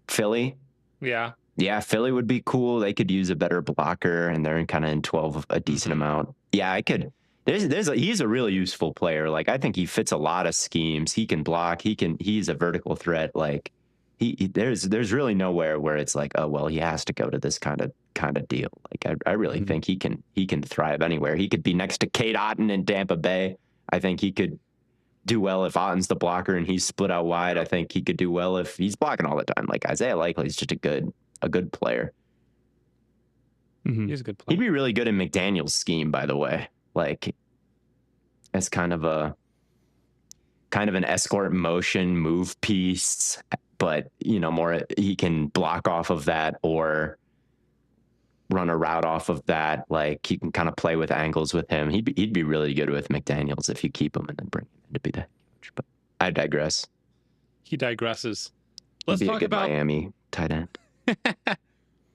C: Philly?
A: Yeah.
C: Yeah, Philly would be cool. They could use a better blocker, and they're kind of in 12 a decent amount. Yeah, I could. He's a really useful player. Like I think he fits a lot of schemes. He can block. He's a vertical threat. Like there's really nowhere where it's like, oh well, he has to go to this kind of deal. Like I really think he can thrive anywhere. He could be next to Cade Otton in Tampa Bay. I think he could do well if Otton's the blocker and he's split out wide. I think he could do well if he's blocking all the time. Like Isaiah Likely is just a good player.
A: Mm-hmm. He's a good player.
C: He'd be really good in McDaniel's scheme, by the way. Like as kind of an escort motion move piece, but more he can block off of that or run a route off of that. Like you can kind of play with angles with him. He'd be really good with McDaniels if you keep him and then bring him in to be the head coach. But I digress.
A: He digresses. Let's
C: talk
A: talk about
C: Miami tight end.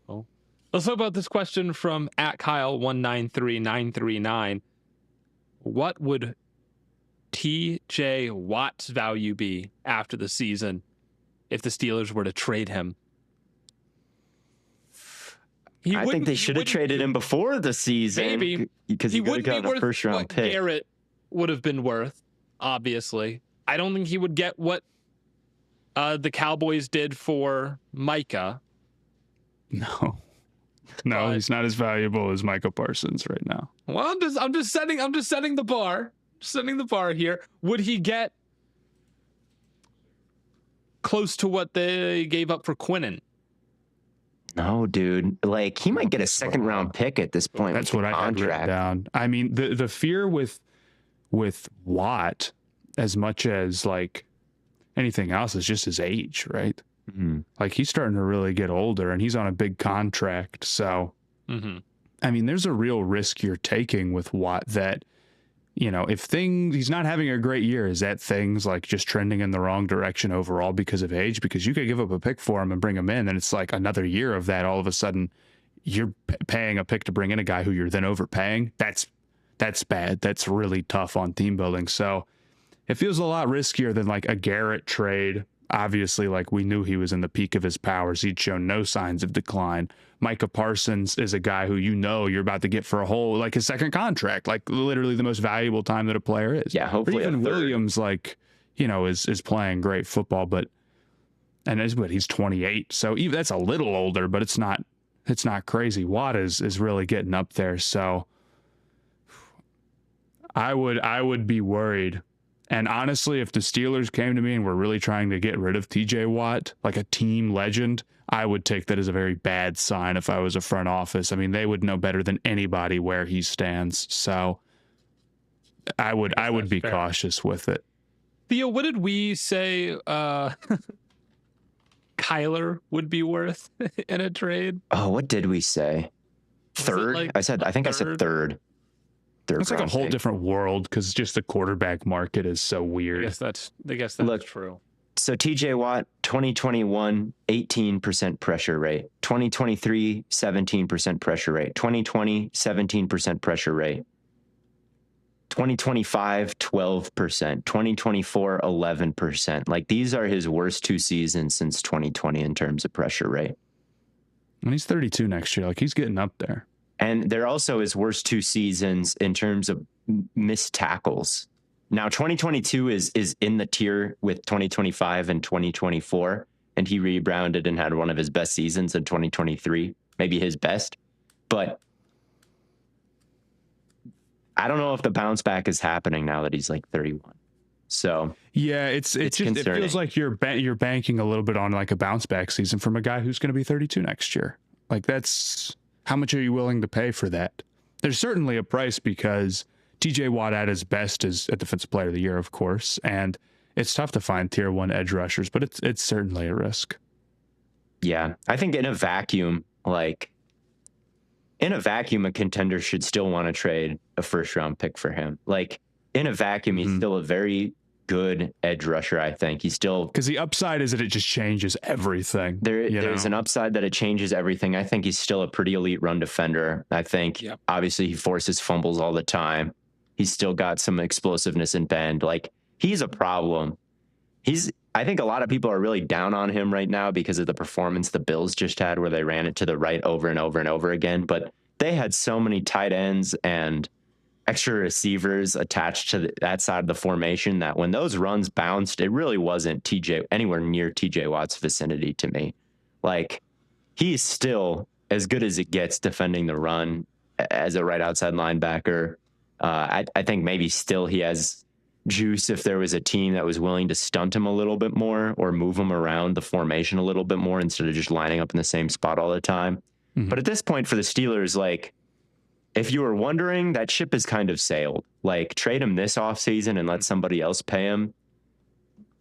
A: Well, let's talk about this question from @Kyle193939. What would TJ Watt's value be after the season if the Steelers were to trade him?
C: I think they should have traded him before the season.
A: Maybe.
C: Because he would have gotten a first-round pick.
A: Garrett would have been worth, obviously. I don't think he would get what the Cowboys did for Micah.
B: No, he's not as valuable as Micah Parsons right now.
A: Well, I'm just setting the bar. Setting the bar here. Would he get close to what they gave up for Quinnen?
C: No, dude. Like he might get a second-round pick at this point.
B: That's what I had written down. I mean, the fear with Watt, as much as like anything else, is just his age, right? Mm-hmm. Like he's starting to really get older, and he's on a big contract. So, I mean, there's a real risk you're taking with Watt that if he's not having a great year, is that things like just trending in the wrong direction overall because of age? Because you could give up a pick for him and bring him in, and it's like another year of that. All of a sudden, you're paying a pick to bring in a guy who you're then overpaying. That's bad. That's really tough on team building. So it feels a lot riskier than like a Garrett trade. Obviously, like we knew he was in the peak of his powers. He'd shown no signs of decline. Micah Parsons is a guy who you're about to get for his second contract, like literally the most valuable time that a player is.
C: Yeah, hopefully.
B: Or even Williams, is playing great football, but he's 28, so even that's a little older, but it's not crazy. Watt is really getting up there, so I would be worried. And honestly, if the Steelers came to me and were really trying to get rid of TJ Watt, like a team legend, I would take that as a very bad sign if I was a front office. I mean, they would know better than anybody where he stands. So I would be cautious with it.
A: Theo, what did we say Kyler would be worth in a trade?
C: Oh, what did we say? Third? I said third.
B: It's like a whole different world because just the quarterback market is so weird.
A: I guess that's true.
C: So TJ Watt, 2021, 18% pressure rate. 2023, 17% pressure rate. 2020, 17% pressure rate. 2025, 12%. 2024, 11%. Like these are his worst two seasons since 2020 in terms of pressure rate.
B: And he's 32 next year. Like he's getting up there.
C: And they're also his worst two seasons in terms of missed tackles. Now, 2022 is in the tier with 2025 and 2024, and he rebounded and had one of his best seasons in 2023, maybe his best. But I don't know if the bounce back is happening now that he's like 31. So
B: yeah, it's just it feels like you're banking a little bit on like a bounce back season from a guy who's going to be 32 next year. Like that's. How much are you willing to pay for that? There's certainly a price because TJ Watt at his best is a defensive player of the year, of course, and it's tough to find tier 1 edge rushers, but it's certainly a risk.
C: Yeah, I think in a vacuum, a contender should still want to trade a first round pick for him. Like in a vacuum, he's still a very good edge rusher. I think he's still,
B: because the upside is that it just changes everything.
C: There's an upside that it changes everything. I think he's still a pretty elite run defender. I think obviously he forces fumbles all the time. He's still got some explosiveness in bend. Like he's a problem. I think a lot of people are really down on him right now because of the performance the Bills just had where they ran it to the right over and over and over again. But they had so many tight ends and extra receivers attached to that side of the formation that when those runs bounced, it really wasn't anywhere near TJ Watt's vicinity to me. Like he's still as good as it gets defending the run as a right outside linebacker. I think maybe still he has juice if there was a team that was willing to stunt him a little bit more or move him around the formation a little bit more instead of just lining up in the same spot all the time. But at this point for the Steelers, like, if you were wondering, that ship has kind of sailed. Like, trade him this offseason and let somebody else pay him.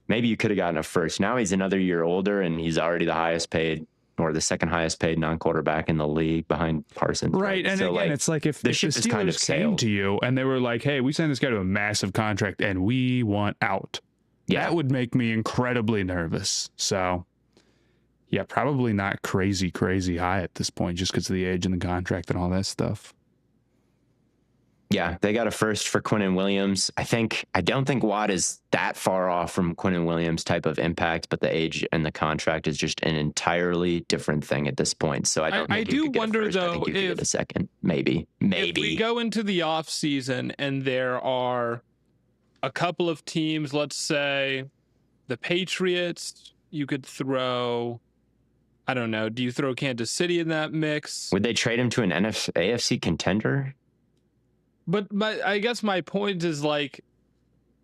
C: Maybe you could have gotten a first. Now he's another year older, and he's already the highest paid or the second highest paid non-quarterback in the league behind Parsons.
B: Right. And so, again, it's like if the
C: ship
B: Steelers
C: kind of
B: came to you and they were like, hey, we signed this guy to a massive contract and we want out. Yeah. That would make me incredibly nervous. So, yeah, probably not crazy high at this point just because of the age and the contract and all that stuff.
C: Yeah, they got a first for Quinnen Williams. I don't think Watt is that far off from Quinnen Williams' type of impact, but the age and the contract is just an entirely different thing at this point. So I don't think
A: I do wonder, though,
C: I think you could get a second. Maybe.
A: If we go into the offseason and there are a couple of teams, let's say the Patriots, you could throw, I don't know, do you throw Kansas City in that mix?
C: Would they trade him to an AFC contender?
A: But I guess my point is, like,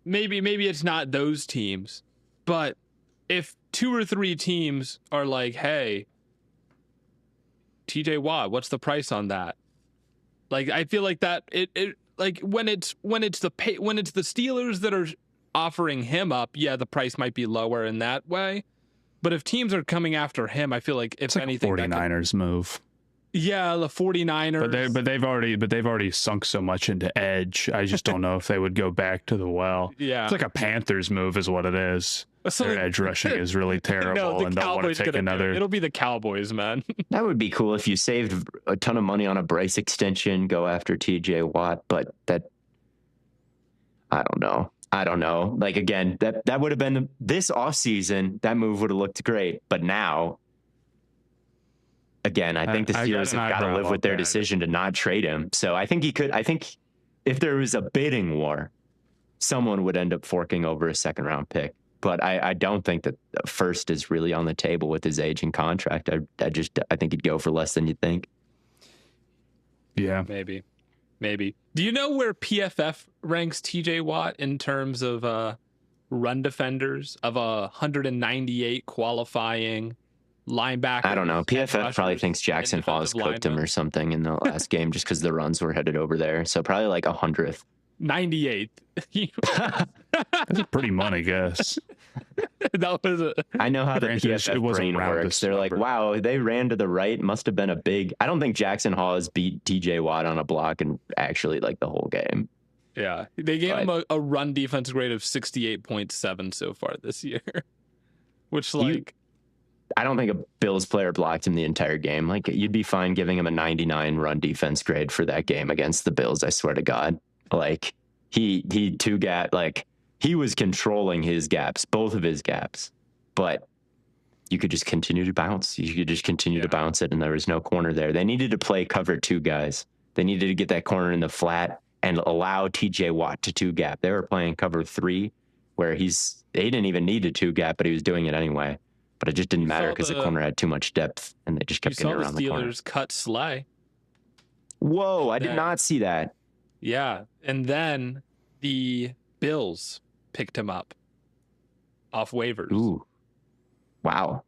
A: maybe it's not those teams, but if 2 or 3 teams are like, hey, TJ Watt, what's the price on that? Like, I feel like that it like when it's the Steelers that are offering him up, yeah, the price might be lower in that way. But if teams are coming after him, I feel like if
B: it's like
A: anything,
B: a 49ers move.
A: Yeah, the 49ers.
B: But they've already sunk so much into edge. I just don't know if they would go back to the well.
A: Yeah.
B: It's like a Panthers move is what it is. Their edge rushing is really terrible, and don't want to take another.
A: It'll be the Cowboys, man.
C: That would be cool if you saved a ton of money on a Bryce extension, go after TJ Watt, but that, I don't know. Like, again, that would have been this offseason, that move would have looked great. But now, again, I think the Steelers have got to live with their decision to not trade him. So I think if there was a bidding war, someone would end up forking over a second round pick. But I don't think that the first is really on the table with his age and contract. I think he'd go for less than you'd think.
B: Yeah.
A: Maybe. Do you know where PFF ranks TJ Watt in terms of run defenders of 198 qualifying linebackers?
C: I don't know. PFF probably thinks Jackson Hawes cooked him or something in the last game just because the runs were headed over there. So probably like 100th.
A: 98th.
B: That's a pretty money guess.
A: That was
C: I know how the PFF brain works. They're like, wow, they ran to the right. Must have been a big. I don't think Jackson Hawes beat TJ Watt on a block and actually like the whole game.
A: Yeah, they gave him a run defense grade of 68.7 so far this year, which
C: I don't think a Bills player blocked him the entire game. Like, you'd be fine giving him a 99 run defense grade for that game against the Bills. I swear to God. Like, he was controlling his gaps, both of his gaps, but you could just continue to bounce. You could just continue to bounce it, and there was no corner there. They needed to play cover 2 guys. They needed to get that corner in the flat and allow TJ Watt to 2 gap. They were playing cover 3 where they didn't even need a 2 gap, but he was doing it anyway. But it just didn't matter because the corner had too much depth, and they just kept getting around the corner.
A: Steelers cut Slay.
C: Whoa, I did not see that.
A: Yeah, and then the Bills picked him up off waivers.
C: Ooh, wow!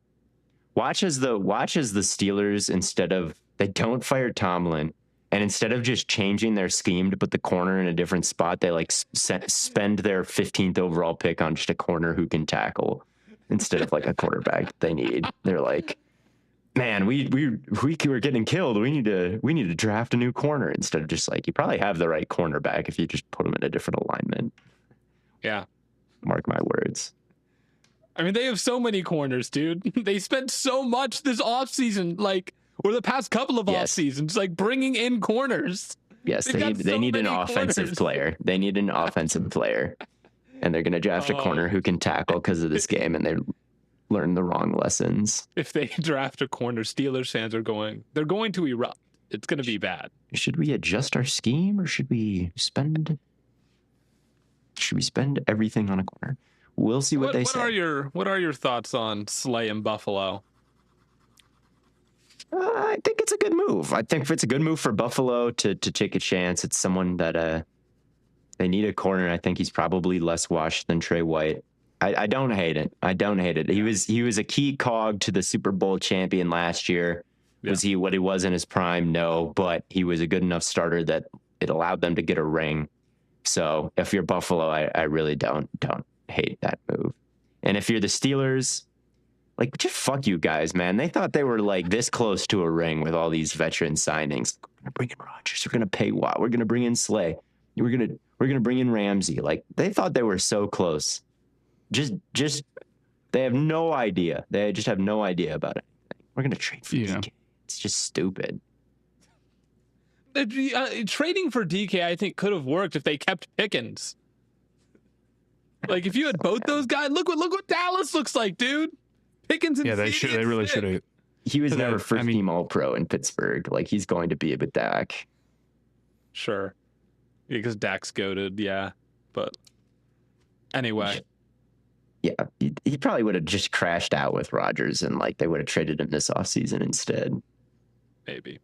C: Watch as the Steelers, they don't fire Tomlin, and instead of just changing their scheme to put the corner in a different spot, they like spend their 15th overall pick on just a corner who can tackle instead of like a quarterback they need. They're like, man, we were getting killed. We need to draft a new corner instead of just like, you probably have the right cornerback if you just put him in a different alignment.
A: Yeah.
C: Mark my words.
A: I mean, they have so many corners, dude. They spent so much this offseason, or the past couple of off seasons, bringing in corners.
C: Yes, they need an offensive player. They need an offensive player. And they're going to draft a corner who can tackle because of this game, and they learn the wrong lessons.
A: If they draft a corner, Steelers fans they're going to erupt. It's going to be bad.
C: Should we adjust our scheme, or should we spend everything on a corner? We'll see what they say.
A: What are your thoughts on Slay in Buffalo?
C: I think it's a good move. I think it's a good move for Buffalo to take a chance. It's someone that they need a corner. I think he's probably less washed than Trey White. I don't hate it. He was a key cog to the Super Bowl champion last year. Yeah. Was he what he was in his prime? No, but he was a good enough starter that it allowed them to get a ring. So if you're Buffalo, I really don't hate that move. And if you're the Steelers, just fuck you guys, man. They thought they were this close to a ring with all these veteran signings. We're gonna bring in Rodgers. We're gonna pay Watt. We're gonna bring in Slay. We're gonna bring in Ramsey. They thought they were so close. Just they have no idea. They just have no idea about it. We're gonna trade for DK. It's just stupid.
A: Trading for DK, I think, could have worked if they kept Pickens. If you had both those guys, look what Dallas looks like, dude. Pickens and
B: they really should have.
C: He was never first team All-Pro in Pittsburgh. He's going to be with Dak.
A: Sure. Because Dak's goated, yeah. But anyway.
C: Yeah, he probably would have just crashed out with Rodgers, and they would have traded him this offseason instead.
A: Maybe.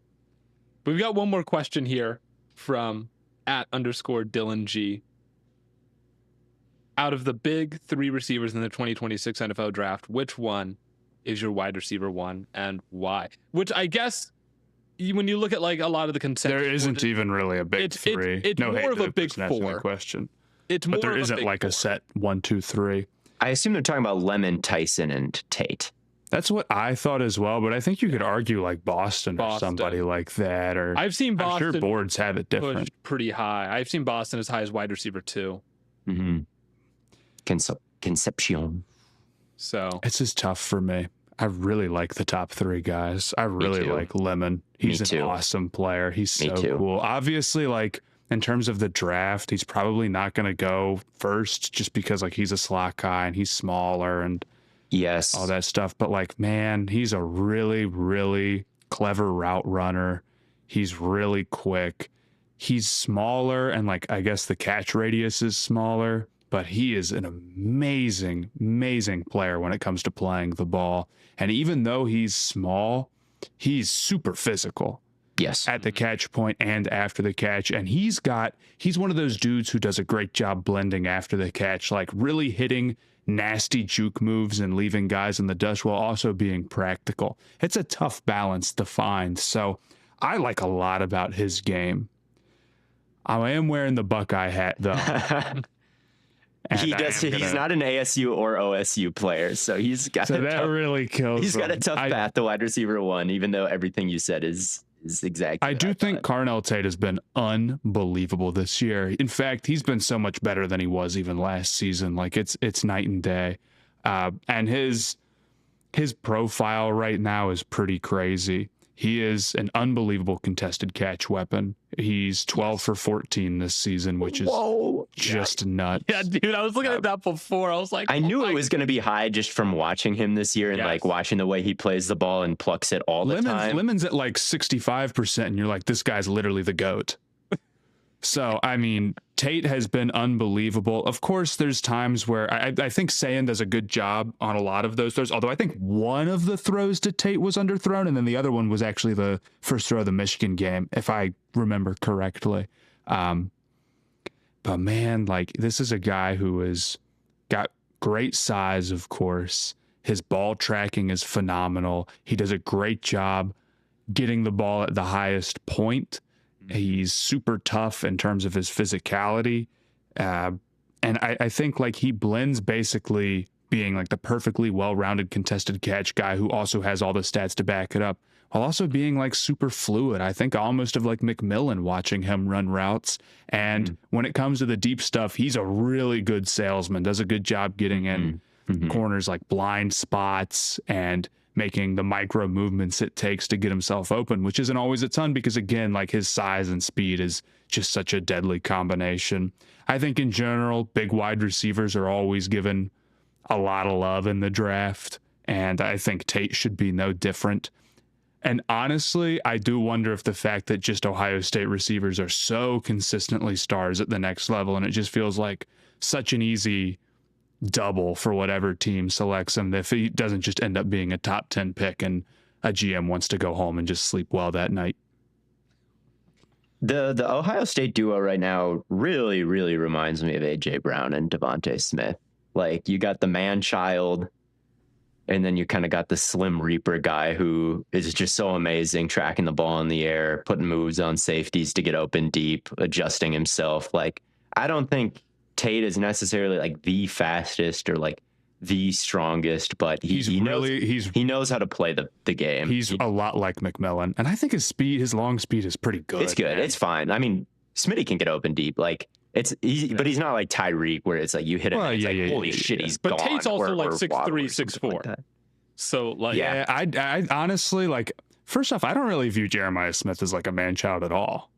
A: We've got one more question here from @_Dylan G. Out of the big 3 receivers in the 2026 NFL draft, which one is your wide receiver 1 and why? Which I guess when you look at a lot of the consensus,
B: there isn't even really a big 3.
A: It's more of a big 4.
B: Question.
A: It's more
B: but there
A: of
B: isn't
A: a
B: a set 1, 2, 3.
C: I assume they're talking about Lemon, Tyson, and Tate.
B: That's what I thought as well, but I think you could argue like Boston or somebody like that. Or
A: I've seen Boston.
B: I'm sure boards have it different.
A: Pushed pretty high. I've seen Boston as high as wide receiver 2.
C: Mm-hmm. Concepcion.
A: So
B: it's just tough for me. I really like the top 3 guys. I really like Lemon. He's an awesome player. He's so cool. Obviously, like in terms of the draft, he's probably not going to go first just because like he's a slot guy and he's smaller and all that stuff. But like, man, he's a really, really clever route runner. He's really quick. He's smaller and like, I guess the catch radius is smaller, but he is an amazing, amazing player when it comes to playing the ball. And even though he's small, he's super physical.
C: Yes.
B: At the catch point and after the catch. And he's one of those dudes who does a great job blending after the catch, like really hitting nasty juke moves and leaving guys in the dust while also being practical. It's a tough balance to find. So I like a lot about his game. I am wearing the Buckeye hat though.
C: He's not an ASU or OSU player, so he's got
B: really kills.
C: He's got a tough path to wide receiver 1, even though everything you said is exactly.
B: I do think Carnell Tate has been unbelievable this year. In fact, he's been so much better than he was even last season. Like it's night and day. And his profile right now is pretty crazy. He is an unbelievable contested catch weapon. He's 12 for 14 this season, which is just nuts.
A: Yeah, dude, I was looking at that before. I was like,
C: I knew it was going to be high just from watching him this year and like watching the way he plays the ball and plucks it all the time.
B: Lemon's at like 65%, and you're like, this guy's literally the GOAT. So, I mean, Tate has been unbelievable. Of course, there's times where I think Sayan does a good job on a lot of those throws, although I think one of the throws to Tate was underthrown, and then the other one was actually the first throw of the Michigan game, if I remember correctly. But man, like, this is a guy who has got great size, of course. His ball tracking is phenomenal. He does a great job getting the ball at the highest point. He's super tough in terms of his physicality. And I think like he blends basically being like the perfectly well-rounded contested catch guy who also has all the stats to back it up, while also being like super fluid. I think almost of like McMillan watching him run routes. And when it comes to the deep stuff, he's a really good salesman, does a good job getting in corners like blind spots and making the micro movements it takes to get himself open, which isn't always a ton because, again, like his size and speed is just such a deadly combination. I think in general, big wide receivers are always given a lot of love in the draft, and I think Tate should be no different. And honestly, I do wonder if the fact that just Ohio State receivers are so consistently stars at the next level, and it just feels like such an easy double for whatever team selects him, if he doesn't just end up being a top 10 pick and a GM wants to go home and just sleep well that night.
C: The Ohio State duo right now really, really reminds me of AJ Brown and Devontae Smith. Like, you got the man-child, and then you kind of got the Slim Reaper guy who is just so amazing, tracking the ball in the air, putting moves on safeties to get open deep, adjusting himself. Like, I don't think Tate is necessarily like the fastest or like the strongest, but he knows how to play the game.
B: He's a lot like McMillan, and I think his long speed is pretty good.
C: It's good. Man. It's fine. I mean, Smitty can get open deep. Like it's easy, but he's not like Tyreek where it's like you hit him and it's like holy shit, he's gone.
A: But Tate's also like 6'3", 6'4". Like so like
B: I honestly like. First off, I don't really view Jeremiah Smith as like a man-child at all.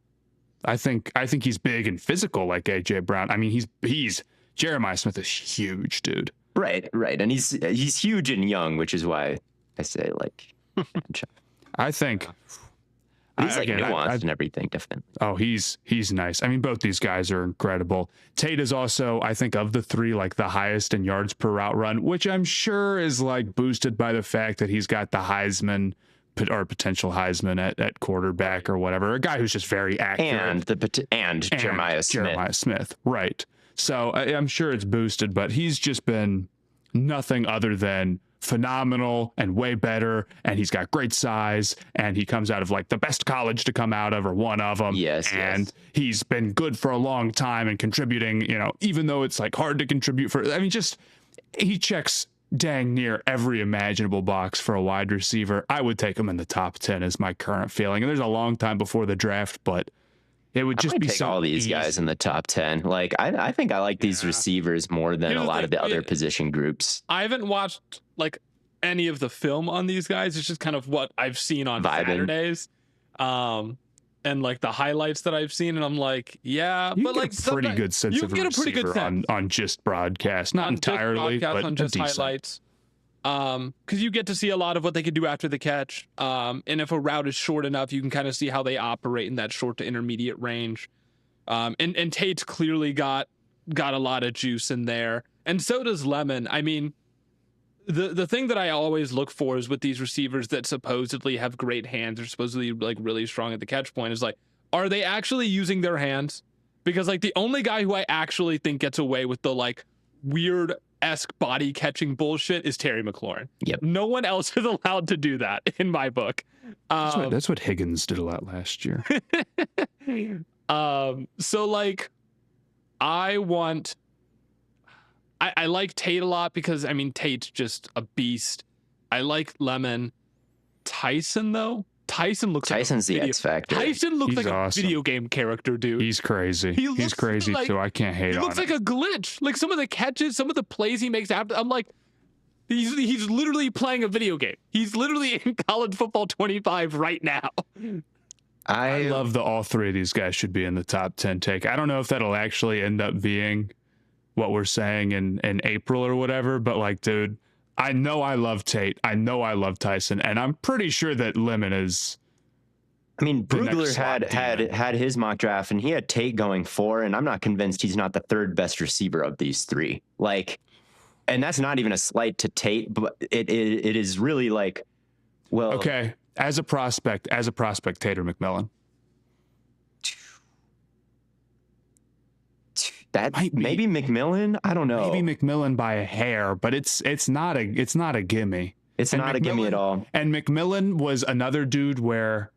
B: I think he's big and physical like AJ Brown. I mean, he's Jeremiah Smith is huge, dude.
C: Right. And he's huge and young, which is why I say like
B: I think
C: he's like nuanced and everything, definitely.
B: Oh, he's nice. I mean, both these guys are incredible. Tate is also, I think, of the three, like the highest in yards per route run, which I'm sure is like boosted by the fact that he's got the Heisman or potential Heisman at quarterback or whatever, a guy who's just very accurate.
C: And Jeremiah
B: Smith, right. So I'm sure it's boosted, but he's just been nothing other than phenomenal and way better, and he's got great size, and he comes out of like the best college to come out of, or one of them. And he's been good for a long time and contributing, even though it's like hard to contribute he checks dang near every imaginable box for a wide receiver. I would take him in the top 10 is my current feeling. And there's a long time before the draft, but it would just be
C: take
B: so
C: all these guys in the top 10. Like, I think I like these receivers more than a lot of the other position groups.
A: I haven't watched like any of the film on these guys. It's just kind of what I've seen on Saturdays. And like the highlights that I've seen, and I'm like, yeah,
B: you
A: but like
B: a pretty good sense of a receiver on just broadcast, not entirely, but
A: on just highlights. Because you get to see a lot of what they can do after the catch. And if a route is short enough, you can kind of see how they operate in that short to intermediate range. And Tate's clearly got a lot of juice in there, and so does Lemon. I mean, the thing that I always look for is with these receivers that supposedly have great hands or supposedly like really strong at the catch point is like, are they actually using their hands? Because like the only guy who I actually think gets away with the like weird-esque body catching bullshit is Terry McLaurin.
C: Yep.
A: No one else is allowed to do that in my book.
B: That's what Higgins did a lot last year.
A: So like I like Tate a lot because I mean Tate's just a beast. I like Lemon. Tyson though, Tyson's
C: the X factor.
A: Tyson looks like
B: awesome.
A: a video game character, dude.
B: He's crazy. He's crazy too. I can't hate on him.
A: He looks like a glitch. Like some of the catches, some of the plays he makes after. I'm like, he's literally playing a video game. He's literally in college football 25 right now.
B: I love that all three of these guys should be in the top 10 take. I don't know if that'll actually end up being what we're saying in April or whatever, but like, dude, I know I love Tate. I know I love Tyson, and I'm pretty sure that Lemon is.
C: I mean, Brugler had his mock draft, and he had Tate going 4, and I'm not convinced he's not the third best receiver of these three. Like, and that's not even a slight to Tate, but it is really like, well,
B: okay, as a prospect, Tate or McMillan.
C: That maybe McMillan. I don't know.
B: Maybe McMillan by a hair, but it's not a gimme.
C: It's not a gimme at all.
B: And McMillan was another dude where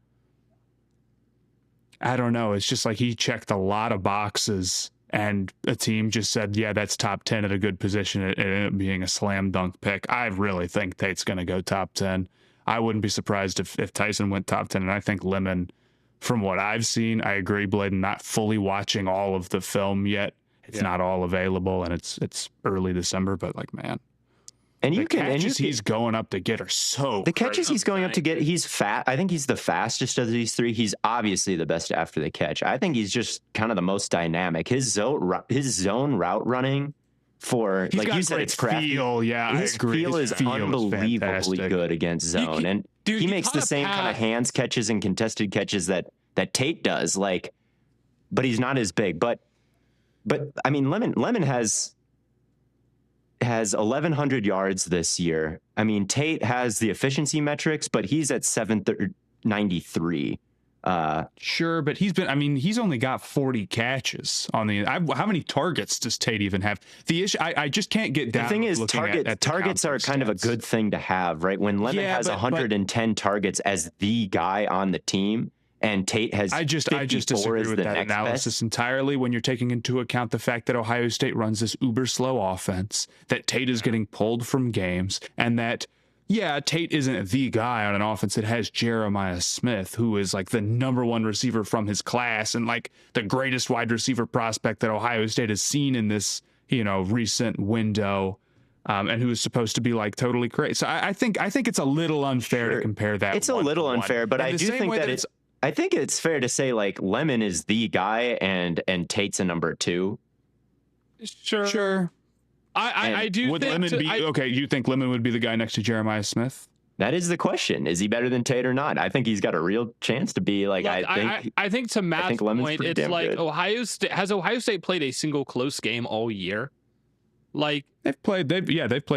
B: I don't know. It's just like he checked a lot of boxes, and a team just said, "Yeah, that's top 10 at a good position." It ended up being a slam dunk pick. I really think Tate's going to go top 10. I wouldn't be surprised if Tyson went top 10, and I think Lemon. From what I've seen, I agree, Blaiden, not fully watching all of the film yet. It's not all available, and it's early December, but like, man.
C: And
B: he's going up to get are so
C: the catches he's going up to get, he's fat. I think he's the fastest of these three. He's obviously the best after the catch. I think he's just kind of the most dynamic. His zone route running for, like you said, it's crafty.
B: Yeah,
C: his feel is unbelievably good against zone. And he makes the same kind of hands catches and contested catches that Tate does. Like, but he's not as big. But I mean, Lemon has 1,100 yards this year. I mean, Tate has the efficiency metrics, but he's at 793.
B: Sure, but he's only got 40 catches on the. How many targets does Tate even have? The issue, I just can't get down.
C: The thing is, targets are kind of a good thing to have, right? When Lemon has 110 targets as the guy on the team, and Tate has
B: I just disagree with that analysis entirely when you're taking into account the fact that Ohio State runs this uber slow offense, that Tate is getting pulled from games, and that, yeah, Tate isn't the guy on an offense that has Jeremiah Smith, who is like the number one receiver from his class and like the greatest wide receiver prospect that Ohio State has seen in this, recent window. And who is supposed to be like totally crazy. So I think it's a little unfair to compare that.
C: It's a little unfair, but I do think that I think it's fair to say like Lemon is the guy and Tate's a number 2.
B: Sure.
A: I do.
B: Would Lemon be okay? You think Lemon would be the guy next to Jeremiah Smith?
C: That is the question. Is he better than Tate or not? I think he's got a real chance to be like.
A: Look, I think to Matt's point, it's like
C: good.
A: Ohio State played a single close game all year? Like
B: they've played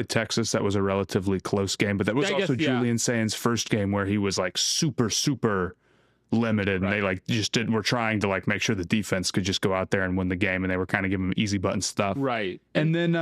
B: Texas. That was a relatively close game, but that was also Julian Sain's first game where he was like super limited, and they like just were trying to like make sure the defense could just go out there and win the game, and they were kind of giving him easy button stuff.
A: Right.
B: And then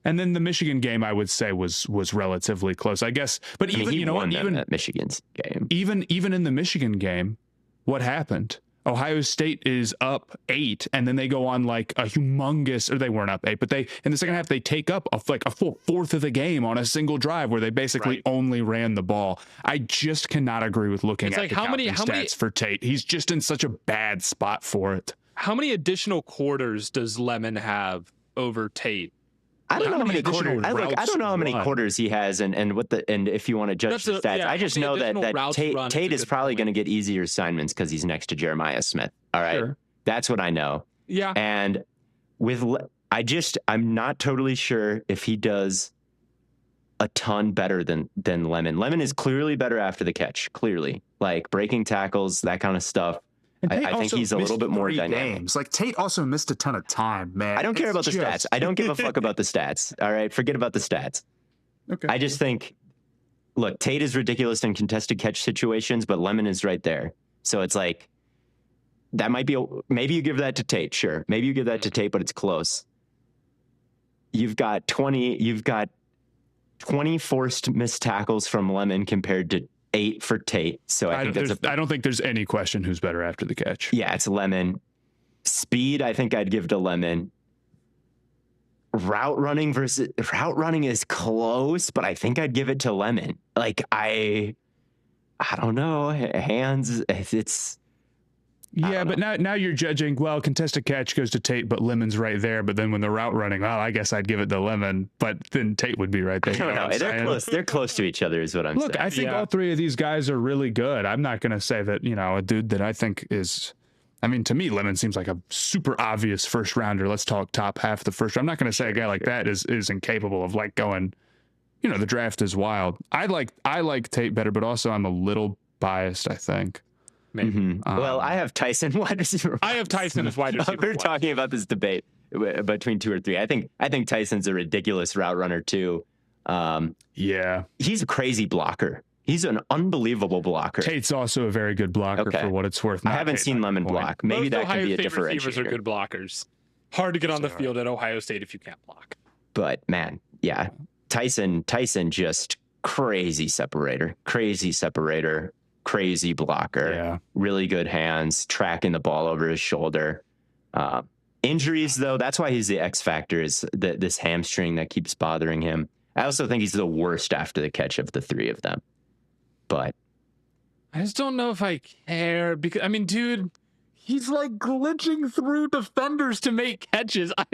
B: the Michigan game I would say was relatively close, I guess. But even
C: that Michigan's game.
B: Even in the Michigan game, what happened? Ohio State is up 8, and then they go on like a humongous, or they weren't up 8, but they in the second half they take up a full fourth of the game on a single drive where they basically only ran the ball. I just cannot agree with looking at the stats for Tate. He's just in such a bad spot for it.
A: How many additional quarters does Lemon have over Tate?
C: I don't know how many quarters. I don't know how many quarters he has, and if you want to judge the stats, I just know that Tate is probably going to get easier assignments because he's next to Jeremiah Smith. All right, sure. That's what I know.
A: Yeah,
C: and I'm not totally sure if he does a ton better than Lemon. Lemon is clearly better after the catch, clearly, like breaking tackles, that kind of stuff. I think he's a little bit more dynamic.
B: Games. Like Tate also missed a ton of time, man.
C: I don't care about the stats. I don't give a fuck about the stats. All right, forget about the stats.
B: Okay.
C: I just think, look, Tate is ridiculous in contested catch situations, but Lemon is right there. So it's like, that might be, maybe you give that to Tate, sure. Maybe you give that to Tate, but it's close. You've got 20 forced missed tackles from Lemon compared to 8 for Tate. So I
B: don't think there's any question who's better after the catch.
C: Yeah, it's Lemon. Speed, I think I'd give to Lemon. Route running is close, but I think I'd give it to Lemon. Like I don't know. Hands, it's.
B: Yeah, but now you're judging, well, contested catch goes to Tate, but Lemon's right there. But then when the route running, well, I guess I'd give it to Lemon, but then Tate would be right there.
C: I don't know. They're close. They're close to each other is what I'm saying.
B: Look, I think all three of these guys are really good. I'm not going to say that, a dude that I think is, to me, Lemon seems like a super obvious first rounder. Let's talk top half of the first. I'm not going to say a guy like that is incapable of like going, the draft is wild. I like Tate better, but also I'm a little biased, I think.
C: Mm-hmm. Well, I have Tyson wide receiver.
A: I have Tyson as wide receiver.
C: We're talking about this debate between 2 or 3. I think Tyson's a ridiculous route runner too.
B: Yeah,
C: he's a crazy blocker. He's an unbelievable blocker.
B: Tate's also a very good blocker for what it's worth.
C: I haven't seen Lemon block. Maybe that can be a differentiator. Receivers
A: are good blockers. Hard to get on the field at Ohio State if you can't block.
C: But man, yeah, Tyson just crazy separator. Crazy blocker, really good hands, tracking the ball over his shoulder. Injuries, though, that's why he's the X factor, is this hamstring that keeps bothering him. I also think he's the worst after the catch of the 3 of them. But
A: I just don't know if I care because, dude, he's like glitching through defenders to make catches.
C: I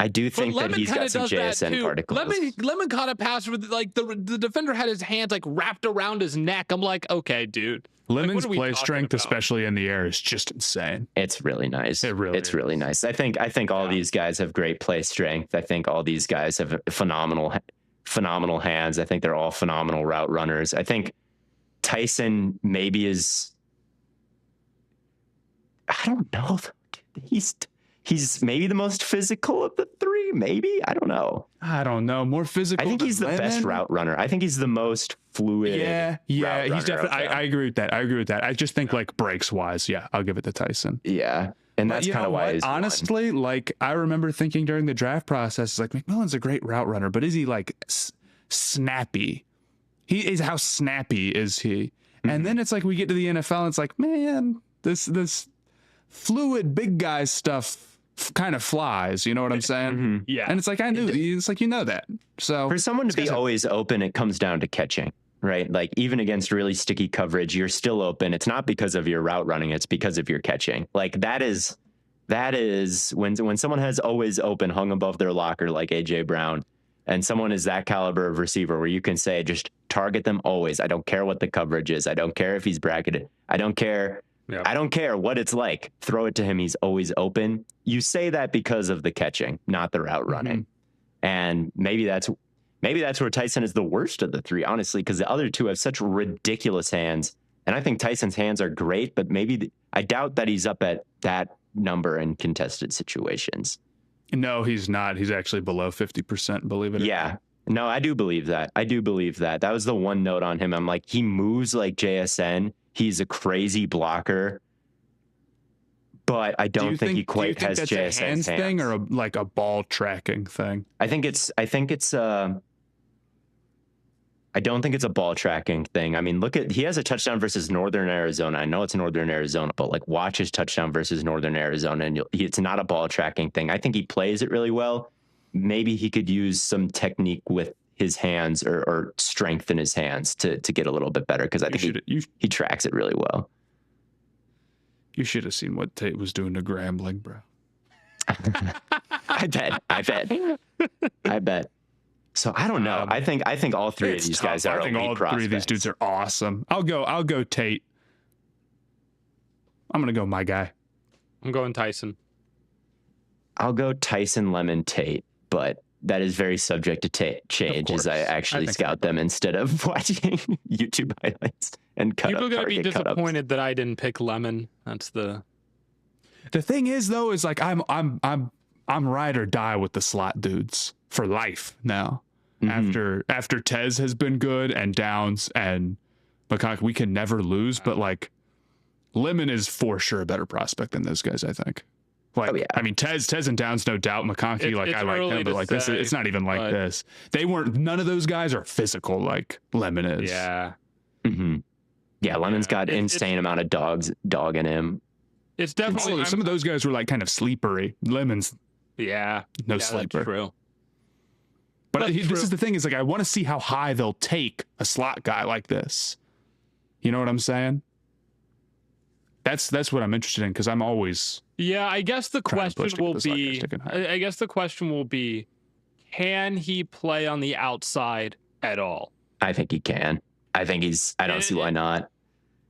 C: do think that he's got some JSN particles.
A: Lemon caught a pass where the defender had his hands like wrapped around his neck. I'm like, okay, dude.
B: Lemon's play strength, especially in the air, is just insane.
C: It's really nice. It's really nice. I think all these guys have great play strength. I think all these guys have phenomenal hands. I think they're all phenomenal route runners. I think Tyson maybe is. I don't know. He's maybe the most physical of the 3. Maybe, I don't know.
B: More physical.
C: I think he's the best route runner. I think he's the most fluid.
B: Yeah. He's definitely. I agree with that. I just think like breaks wise, I'll give it to Tyson.
C: Yeah, and that's kind of why. He's
B: honestly, like I remember thinking during the draft process, like McMillan's a great route runner, but is he like snappy? How snappy is he? Mm-hmm. And then it's like we get to the NFL, and it's like, man, this fluid big guy stuff kind of flies, you know what I'm saying?
A: Mm-hmm. Yeah.
B: And it's like it's like that. So
C: for someone to be always open, it comes down to catching, right? Like even against really sticky coverage, you're still open. It's not because of your route running, it's because of your catching. Like that is when someone has always open hung above their locker like AJ Brown, and someone is that caliber of receiver where you can say just target them always. I don't care what the coverage is. I don't care if he's bracketed. I don't care. Yep. I don't care what it's like. Throw it to him. He's always open. You say that because of the catching, not the route running. Mm-hmm. And maybe that's where Tyson is the worst of the 3, honestly, because the other 2 have such ridiculous hands. And I think Tyson's hands are great, but I doubt that he's up at that number in contested situations.
B: No, he's not. He's actually below 50%, believe it or not.
C: Yeah. No, I do believe that. That was the one note on him. I'm like, he moves like JSN. He's a crazy blocker, but I don't think he quite has JSN's hands
B: thing or a ball tracking thing.
C: I think it's I don't think it's a ball tracking thing. I mean, he has a touchdown versus Northern Arizona. I know it's Northern Arizona, but like watch his touchdown versus Northern Arizona, and it's not a ball tracking thing. I think he plays it really well. Maybe he could use some technique with his hands or strength in his hands to get a little bit better, because I think he tracks it really well.
B: You should have seen what Tate was doing to Grambling, bro.
C: I bet. So I don't know. I think all three of these guys are elite prospects.
B: All three of these dudes are awesome. I'll go Tate. I'm gonna go my guy.
A: I'm going Tyson.
C: I'll go Tyson, Lemon, Tate, but that is very subject to change as I actually scout them instead of watching YouTube highlights and cut.
A: People are gonna be disappointed that I didn't pick Lemon. That's the
B: thing is though, is like I'm ride or die with the slot dudes for life now. After Tez has been good and Downs and McConkey, we can never lose. But like, Lemon is for sure a better prospect than those guys, I think. Like, I mean, Tez and Downs, no doubt. McConkey, I like him, but like this, it's not even like this. None of those guys are physical like Lemon is.
A: Yeah.
C: Mm-hmm. Yeah, Lemon's got insane amount of dog in him.
A: It's definitely
B: some of those guys were like kind of sleepery. Lemon's no sleeper.
A: That's true.
B: But this is the thing, is like I want to see how high they'll take a slot guy like this. You know what I'm saying? That's what I'm interested in, because I'm always
A: I guess the question will be, can he play on the outside at all?
C: I think he can. I don't see why not.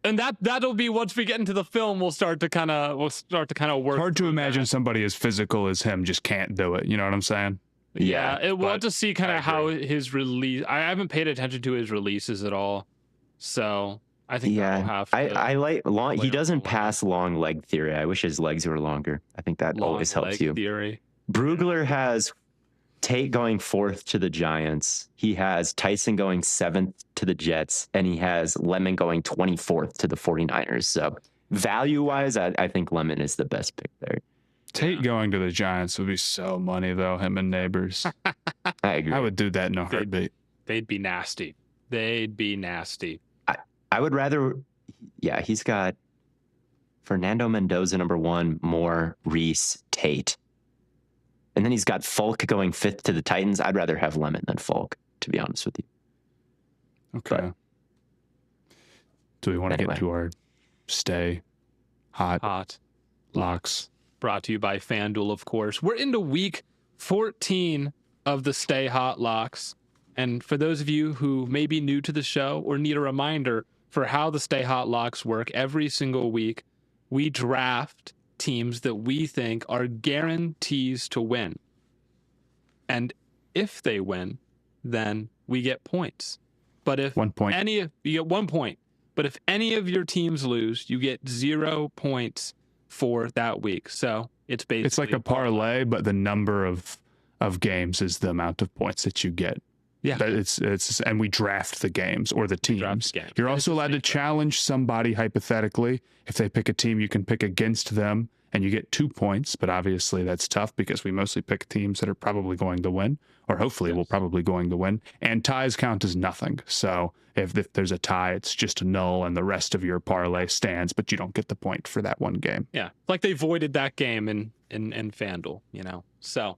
A: And that'll be, once we get into the film, we'll start to kind of work.
B: It's hard to imagine somebody as physical as him just can't do it. You know what I'm saying?
A: Yeah, we'll have to see kind of how his release. I haven't paid attention to his releases at all, so I think we'll have to.
C: I like long. He doesn't pass long leg theory. I wish his legs were longer. I think that always helps you.
A: Theory.
C: Brugler has Tate going 4th to the Giants. He has Tyson going 7th to the Jets, and he has Lemon going 24th to the 49ers. So value-wise, I think Lemon is the best pick there.
B: Tate going to the Giants would be so money, though, him and Neighbors.
C: I agree.
B: I would do that in a heartbeat.
A: They'd be nasty.
C: I would rather, he's got Fernando Mendoza, number 1, Moore, Reese, Tate. And then he's got Folk going 5th to the Titans. I'd rather have Lemon than Folk, to be honest with you.
B: Okay. But, do we want to get to our stay hot locks?
A: Brought to you by FanDuel, of course. We're into week 14 of the Stay Hot Locks. And for those of you who may be new to the show or need a reminder for how the Stay Hot Locks work, every single week we draft teams that we think are guarantees to win. And if they win, then we get points. But if
B: 1 point.
A: You get 1 point. But if any of your teams lose, you get 0 points for that week. So it's basically,
B: it's like a parlay, but the number of games is the amount of points that you get.
A: Yeah,
B: it's and we draft the games or the teams. You're also allowed to challenge somebody hypothetically. If they pick a team, you can pick against them and you get 2 points. But obviously that's tough because we mostly pick teams that are probably going to win, or hopefully will probably going to win. And ties count as nothing. So if there's a tie, it's just a null and the rest of your parlay stands, but you don't get the point for that one game.
A: Yeah, like they voided that game in FanDuel, So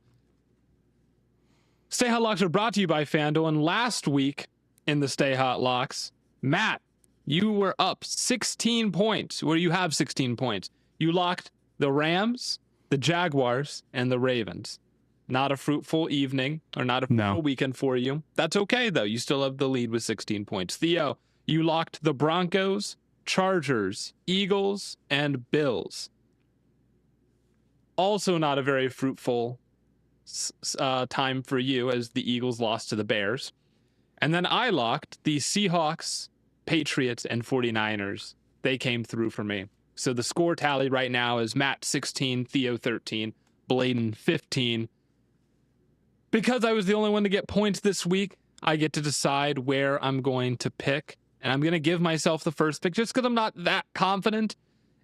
A: Stay Hot Locks are brought to you by FanDuel. And last week in the Stay Hot Locks, Matt, you were up 16 points, where you have 16 points. You locked the Rams, the Jaguars, and the Ravens. Not a fruitful evening, or not a fruitful weekend for you. That's okay, though. You still have the lead with 16 points. Theo, you locked the Broncos, Chargers, Eagles, and Bills. Also not a very fruitful time for you, as the Eagles lost to the Bears. And then I locked the Seahawks, Patriots, and 49ers. They came through for me. So the score tally right now is Matt 16, Theo 13, Blaiden 15. Because I was the only one to get points this week, I get to decide where I'm going to pick. And I'm going to give myself the first pick just because I'm not that confident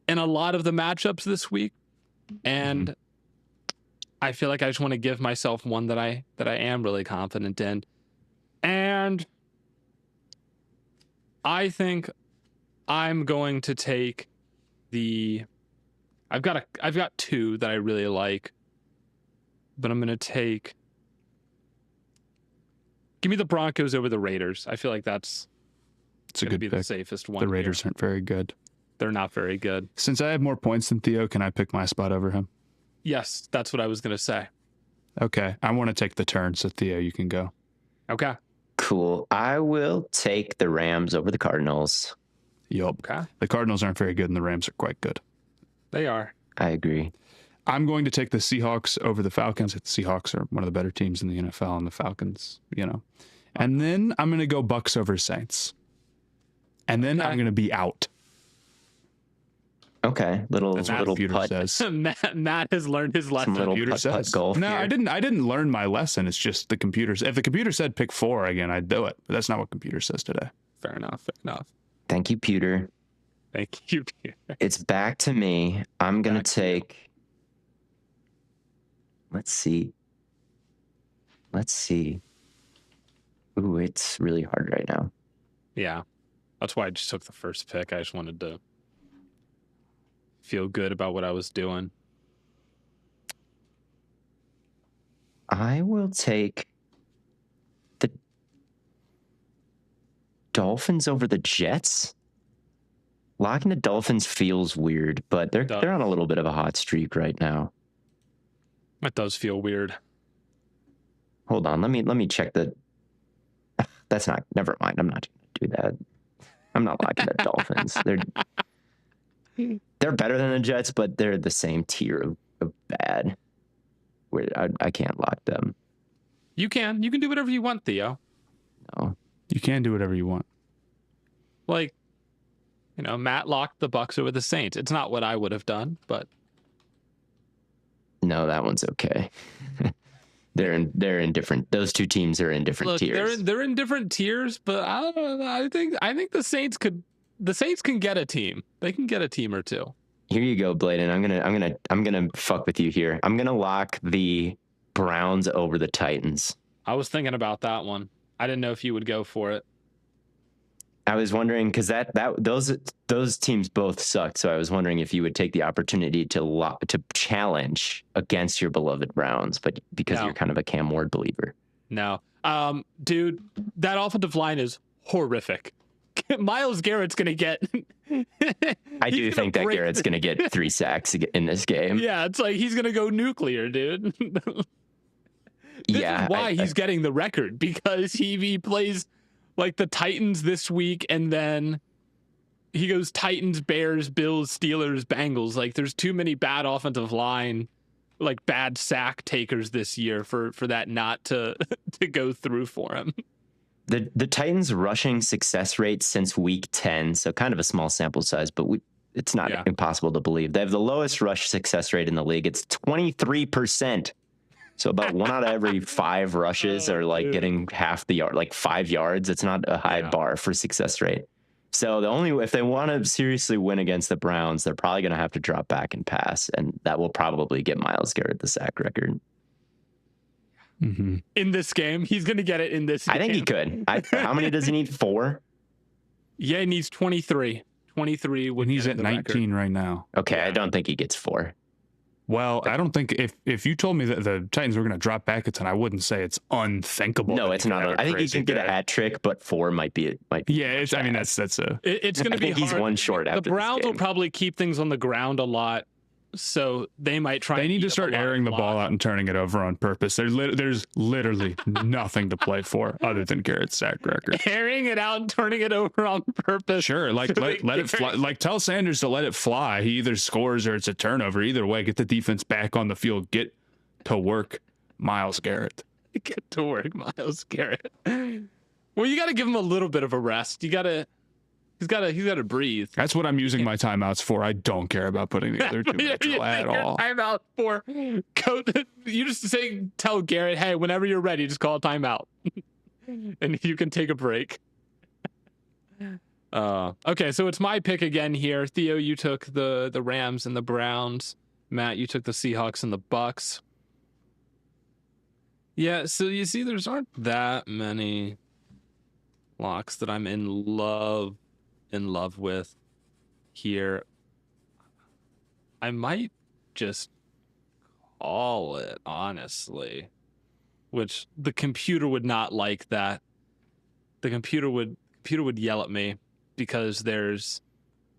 A: in a lot of the matchups this week. And I feel like I just want to give myself one that I am really confident in. And I think I'm going to take I've got two that I really like, but I'm going to give me the Broncos over the Raiders. I feel like it's
B: a good
A: be
B: pick.
A: The safest one.
B: The Raiders aren't very good.
A: They're not very good.
B: Since I have more points than Theo, can I pick my spot over him?
A: Yes, that's what I was going to say.
B: Okay. I want to take the turn, so Theo, you can go.
A: Okay.
C: Cool. I will take the Rams over the Cardinals.
B: Yup.
A: Okay.
B: The Cardinals aren't very good, and the Rams are quite good.
A: They are.
C: I agree.
B: I'm going to take the Seahawks over the Falcons. The Seahawks are one of the better teams in the NFL, and the Falcons, And then I'm going to go Bucks over Saints. And then I'm going to be out.
C: Okay, little putt.
B: Says.
A: Matt has learned his lesson.
C: Computer says golf.
B: No, I didn't learn my lesson. It's just the computer. If the computer said pick 4 again, I'd do it. But that's not what computer says today.
A: Fair enough.
C: Thank you, Pewter.
A: Thank you, Pewter.
C: It's back to me. I'm gonna take. Let's see. Ooh, it's really hard right now.
A: Yeah, that's why I just took the first pick. I just wanted to feel good about what I was doing.
C: I will take the Dolphins over the Jets. Locking the Dolphins feels weird, but they're on a little bit of a hot streak right now.
A: That does feel weird.
C: Hold on, let me check the. That's not. Never mind. I'm not gonna do that. I'm not locking the Dolphins. They're better than the Jets, but they're the same tier of bad. Where I can't lock them.
A: You can do whatever you want, Theo.
C: No,
B: you can do whatever you want.
A: Like, Matt locked the Bucks over the Saints. It's not what I would have done, but
C: no, that one's okay. They're in different. Those two teams are in different tiers.
A: They're in different tiers, but I don't know. I think the Saints can get a team. They can get a team or two.
C: Here you go, Blaiden. I'm gonna fuck with you here. I'm gonna lock the Browns over the Titans.
A: I was thinking about that one. I didn't know if you would go for it.
C: I was wondering because those teams both sucked. So I was wondering if you would take the opportunity to challenge against your beloved Browns, but because you're kind of a Cam Ward believer.
A: No, dude, that offensive line is horrific. Myles Garrett's gonna get.
C: I do think that Garrett's gonna get 3 sacks in this game.
A: Yeah, it's like he's gonna go nuclear, dude. This is why he's getting the record, because he plays like the Titans this week, and then he goes Titans, Bears, Bills, Steelers, Bengals. Like, there's too many bad offensive line, like bad sack takers this year for that not to go through for him.
C: The Titans' rushing success rate since week 10, so kind of a small sample size, but it's not impossible to believe. They have the lowest rush success rate in the league. It's 23%. So about 1 out of every 5 rushes are like getting half the yard, like 5 yards. It's not a high bar for success rate. So if they want to seriously win against the Browns, they're probably going to have to drop back and pass, and that will probably get Myles Garrett the sack record.
B: Mm-hmm.
A: In this game, he's going to get it in this game.
C: I think he could. How many does he need? 4?
A: Yeah, he needs 23. 23 when
B: he's at 19 right now.
C: Okay, I don't think he gets 4.
B: Well, I don't think if you told me that the Titans were going to drop back a ton, I wouldn't say it's unthinkable.
C: No, it's not. I think he can get a hat trick, but 4 might be.
B: Yeah, it's going to
A: be hard.
C: He's one short after
A: the Browns will probably keep things on the ground a lot, so they might try.
B: They need to start airing the ball out and turning it over on purpose. There's literally nothing to play for other than Garrett's sack record.
A: Airing it out and turning it over on purpose.
B: Sure, like let it fly. Like, tell Sanders to let it fly. He either scores or it's a turnover. Either way, get the defense back on the field. Get to work, Myles Garrett.
A: Get to work, Myles Garrett. Well, you got to give him a little bit of a rest. He's got to breathe.
B: That's what I'm using my timeouts for. I don't care about putting the other 2 minutes at all.
A: Timeout for you just tell Garrett, hey, whenever you're ready, just call a timeout, and you can take a break. Okay, so it's my pick again here. Theo, you took the Rams and the Browns. Matt, you took the Seahawks and the Bucks. Yeah, so you see, there's aren't that many locks that I'm in love with here. I might just call it, honestly, which the computer would not like that. The computer would yell at me because there's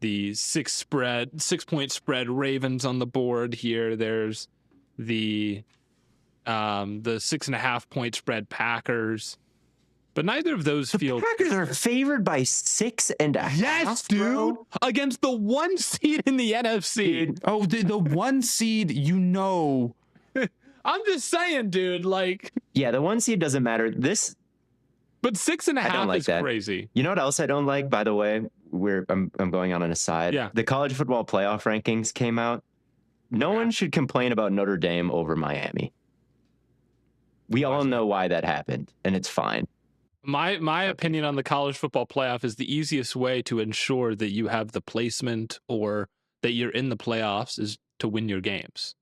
A: the 6-point spread Ravens on the board here. There's the 6.5 point spread Packers, but neither of those feel.
C: Packers are favored by 6.5.
A: Yes, dude, bro. Against the 1 seed in the NFC.
B: Dude. Oh, the 1 seed, you know.
A: I'm just saying, dude. Like,
C: yeah, the 1 seed doesn't matter.
A: But 6.5
C: like
A: is
C: that.
A: crazy.
C: You know what else I don't like? By the way, I'm going on an aside.
A: Yeah.
C: The college football playoff rankings came out. No one should complain about Notre Dame over Miami. We all know why that happened, and it's fine.
A: My opinion on the college football playoff is the easiest way to ensure that you have the placement or that you're in the playoffs is to win your games.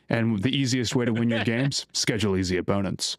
B: And the easiest way to win your games, schedule easy opponents.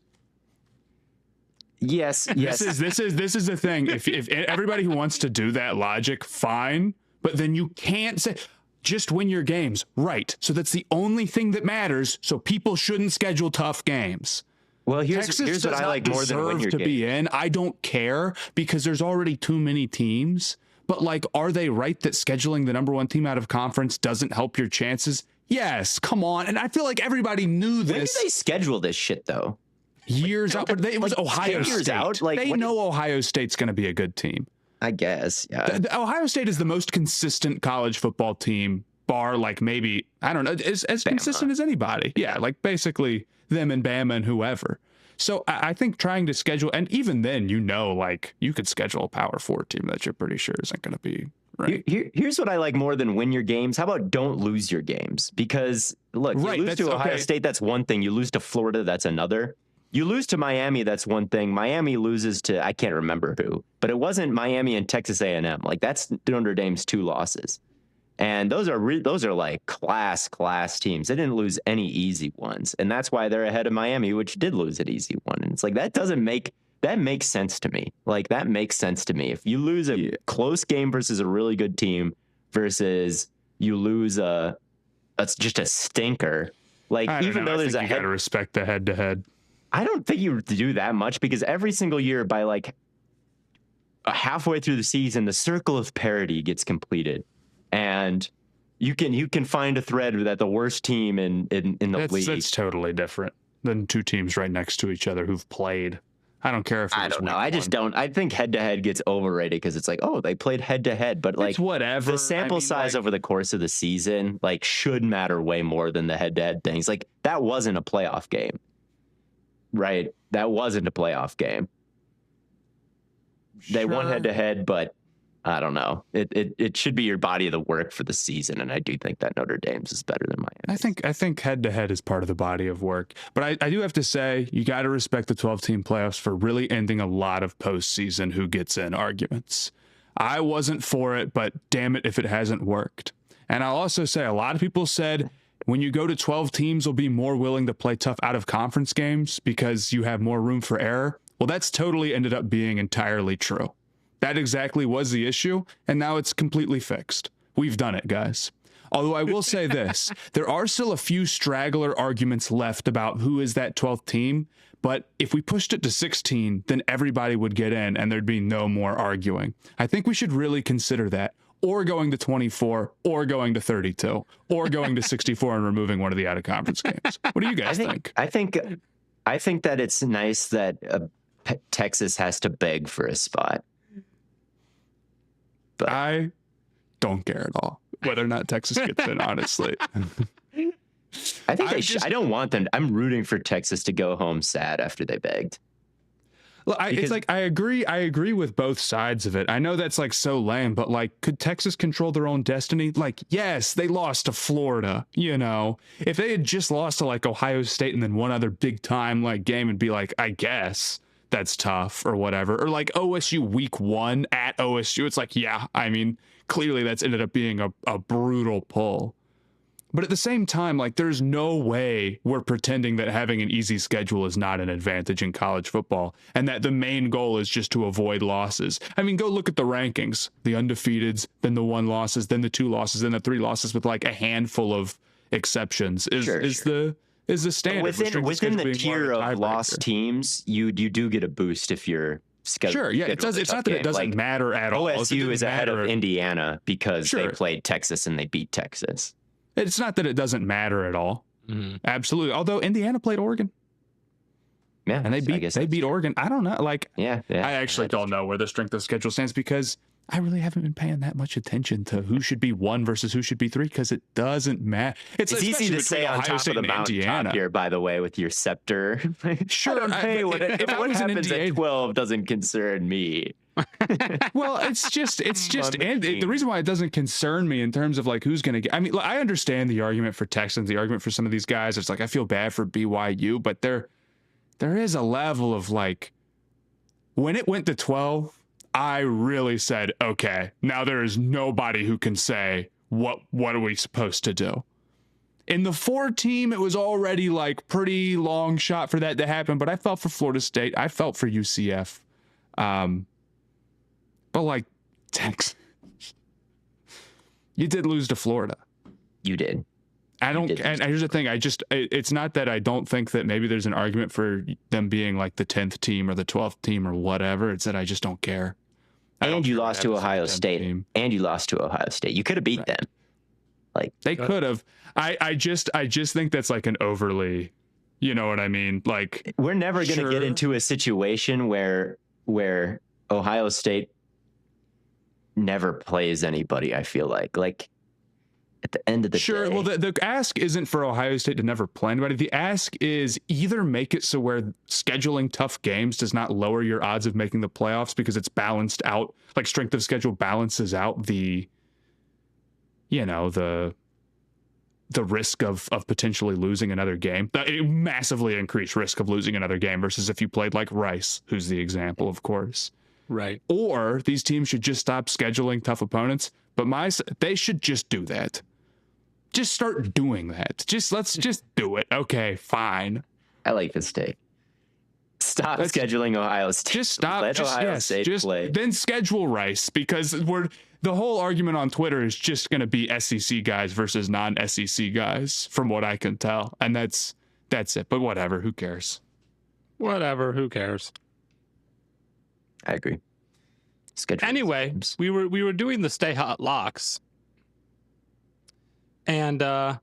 C: Yes.
B: This is the thing. If everybody who wants to do that logic, fine, but then you can't say just win your games, right? So that's the only thing that matters. So people shouldn't schedule tough games.
C: Well,
B: Texas
C: here's what I like more than win your
B: to
C: games.
B: be in. I don't care because there's already too many teams. But like, are they right that scheduling the number 1 team out of conference doesn't help your chances? Yes, come on. And I feel like everybody knew this.
C: When did they schedule this shit though?
B: Years out, but it was like Ohio State.
C: Out? Like,
B: they know Ohio State's going to be a good team.
C: I guess, yeah.
B: Ohio State is the most consistent college football team, bar like maybe, I don't know, as consistent as anybody. Yeah, like basically them and Bama and whoever. So I think trying to schedule, and even then, like you could schedule a Power 4 team that you're pretty sure isn't going to be right.
C: Here's what I like more than win your games. How about don't lose your games? Because look, you lose to Ohio State, that's one thing. You lose to Florida, that's another. You lose to Miami, that's one thing. Miami loses to, I can't remember who, but it wasn't Miami and Texas A&M. Like that's Notre Dame's 2 losses. And those are like class teams. They didn't lose any easy ones. And that's why they're ahead of Miami, which did lose an easy one. And it's like, that makes sense to me. Like that makes sense to me. If you lose a close game versus a really good team versus you lose just a stinker, like even though there's
B: you got to respect the head-to-head.
C: I don't think you do that much because every single year by like halfway through the season, the circle of parity gets completed. And you can find a thread that the worst team in the league.
B: That's totally different than 2 teams right next to each other who've played. I don't care if
C: I don't know. I just don't. I think head-to-head gets overrated because it's like, oh, they played head-to-head, but like
B: it's whatever.
C: The sample size over the course of the season like should matter way more than the head-to-head things. Like that wasn't a playoff game, right? That wasn't a playoff game. They won head-to-head, but I don't know. It should be your body of the work for the season, and I do think that Notre Dame's is better than Miami.
B: I think head-to-head is part of the body of work, but I do have to say you got to respect the 12-team playoffs for really ending a lot of postseason who gets in arguments. I wasn't for it, but damn it if it hasn't worked. And I'll also say a lot of people said when you go to 12 teams, will be more willing to play tough out-of-conference games because you have more room for error. Well, that's totally ended up being entirely true. That exactly was the issue, and now it's completely fixed. We've done it, guys. Although I will say this, there are still a few straggler arguments left about who is that 12th team, but if we pushed it to 16, then everybody would get in and there'd be no more arguing. I think we should really consider that, or going to 24, or going to 32, or going to 64 and removing one of the out-of-conference games. What do you guys think?
C: I think that it's nice that Texas has to beg for a spot.
B: But I don't care at all whether or not Texas gets in, honestly.
C: I think I don't want them. I'm rooting for Texas to go home sad after they begged.
B: Well, it's like I agree with both sides of it. I know that's like so lame, but like, could Texas control their own destiny? Like, yes, they lost to Florida. If they had just lost to like Ohio State and then one other big time like game, and be like, I guess that's tough or whatever. Or like OSU week 1 at OSU. It's like, yeah, I mean, clearly that's ended up being a brutal pull. But at the same time, like, there's no way we're pretending that having an easy schedule is not an advantage in college football and that the main goal is just to avoid losses. I mean, go look at the rankings, the undefeateds, then the 1 losses, then the 2 losses, then the 3 losses with like a handful of exceptions is the standard.
C: Within the tier of lost teams, you do get a boost if you're scheduled.
B: Sure, yeah, it does. It's not that it doesn't matter at all.
C: OSU is ahead of Indiana because they played Texas and they beat Texas.
B: It's not that it doesn't matter at all. Mm-hmm. Absolutely. Although Indiana played Oregon.
C: Yeah.
B: And they beat Oregon. I don't know. Like,
C: yeah.
B: I actually don't know where the strength of schedule stands because I really haven't been paying that much attention to who should be 1 versus who should be 3 because it doesn't matter. It's
C: easy to say on top of the mountaintop here, by the way, with your scepter.
B: Sure.
C: What happens at 12 doesn't concern me.
B: Well, it's just, and the reason why it doesn't concern me in terms of like who's going to get, I mean, I understand the argument for Texans, the argument for some of these guys. It's like, I feel bad for BYU, but there is a level of like, when it went to 12, I really said, okay, now there is nobody who can say, what are we supposed to do? In the 4 team, it was already like pretty long shot for that to happen, but I felt for Florida State. I felt for UCF. But like Texas, you did lose to Florida.
C: You did.
B: And here's the thing. It's not that I don't think that maybe there's an argument for them being like the 10th team or the 12th team or whatever. It's that I just don't care.
C: And you lost to Ohio State. And you lost to Ohio State. You could have beat them. Like
B: they could have. I just think that's like an overly, you know what I mean? Like
C: we're never going to get into a situation where Ohio State never plays anybody. I feel like at the end of the day.
B: Well, the ask isn't for Ohio State to never play anybody. The ask is either make it so where scheduling tough games does not lower your odds of making the playoffs because it's balanced out, like strength of schedule balances out the risk of potentially losing another game. The massively increased risk of losing another game versus if you played like Rice, who's the example, of course.
A: Right.
B: Or these teams should just stop scheduling tough opponents. But they should just do that. Just start doing that. Let's just do it. Okay, fine.
C: I like this take. Stop scheduling Ohio State.
B: Just stop.
C: Let Ohio State play.
B: Then schedule Rice because the whole argument on Twitter is just going to be SEC guys versus non-SEC guys, from what I can tell, and that's it. But whatever, who cares?
A: Whatever, who cares?
C: I agree.
A: Anyway, we were doing the Stay Hot locks, and I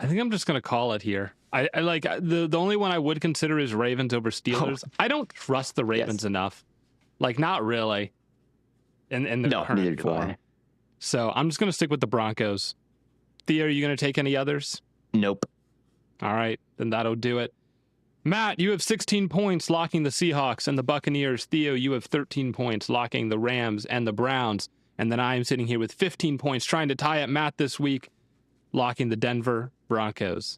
A: think I'm just gonna call it here. I like the only one I would consider is Ravens over Steelers. I don't trust the Ravens enough, like not really. In the current form. So I'm just gonna stick with the Broncos. Theo, are you gonna take any others?
C: Nope.
A: All right, then that'll do it. Matt, you have 16 points locking the Seahawks and the Buccaneers. Theo, you have 13 points locking the Rams and the Browns. And then I am sitting here with 15 points trying to tie up Matt this week, locking the Denver Broncos.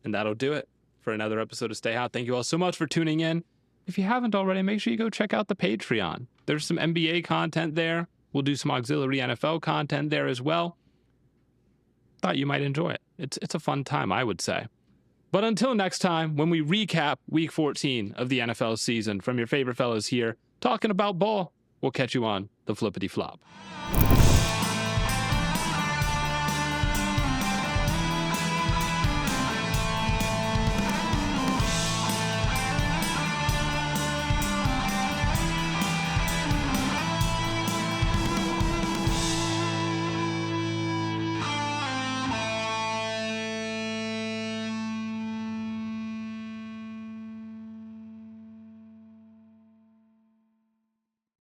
A: And that'll do it for another episode of Stay Hot. Thank you all so much for tuning in. If you haven't already, make sure you go check out the Patreon. There's some NBA content there. We'll do some auxiliary NFL content there as well. Thought you might enjoy it. It's a fun time, I would say. But until next time, when we recap Week 14 of the NFL season from your favorite fellows here, talking about ball, we'll catch you on the flippity flop.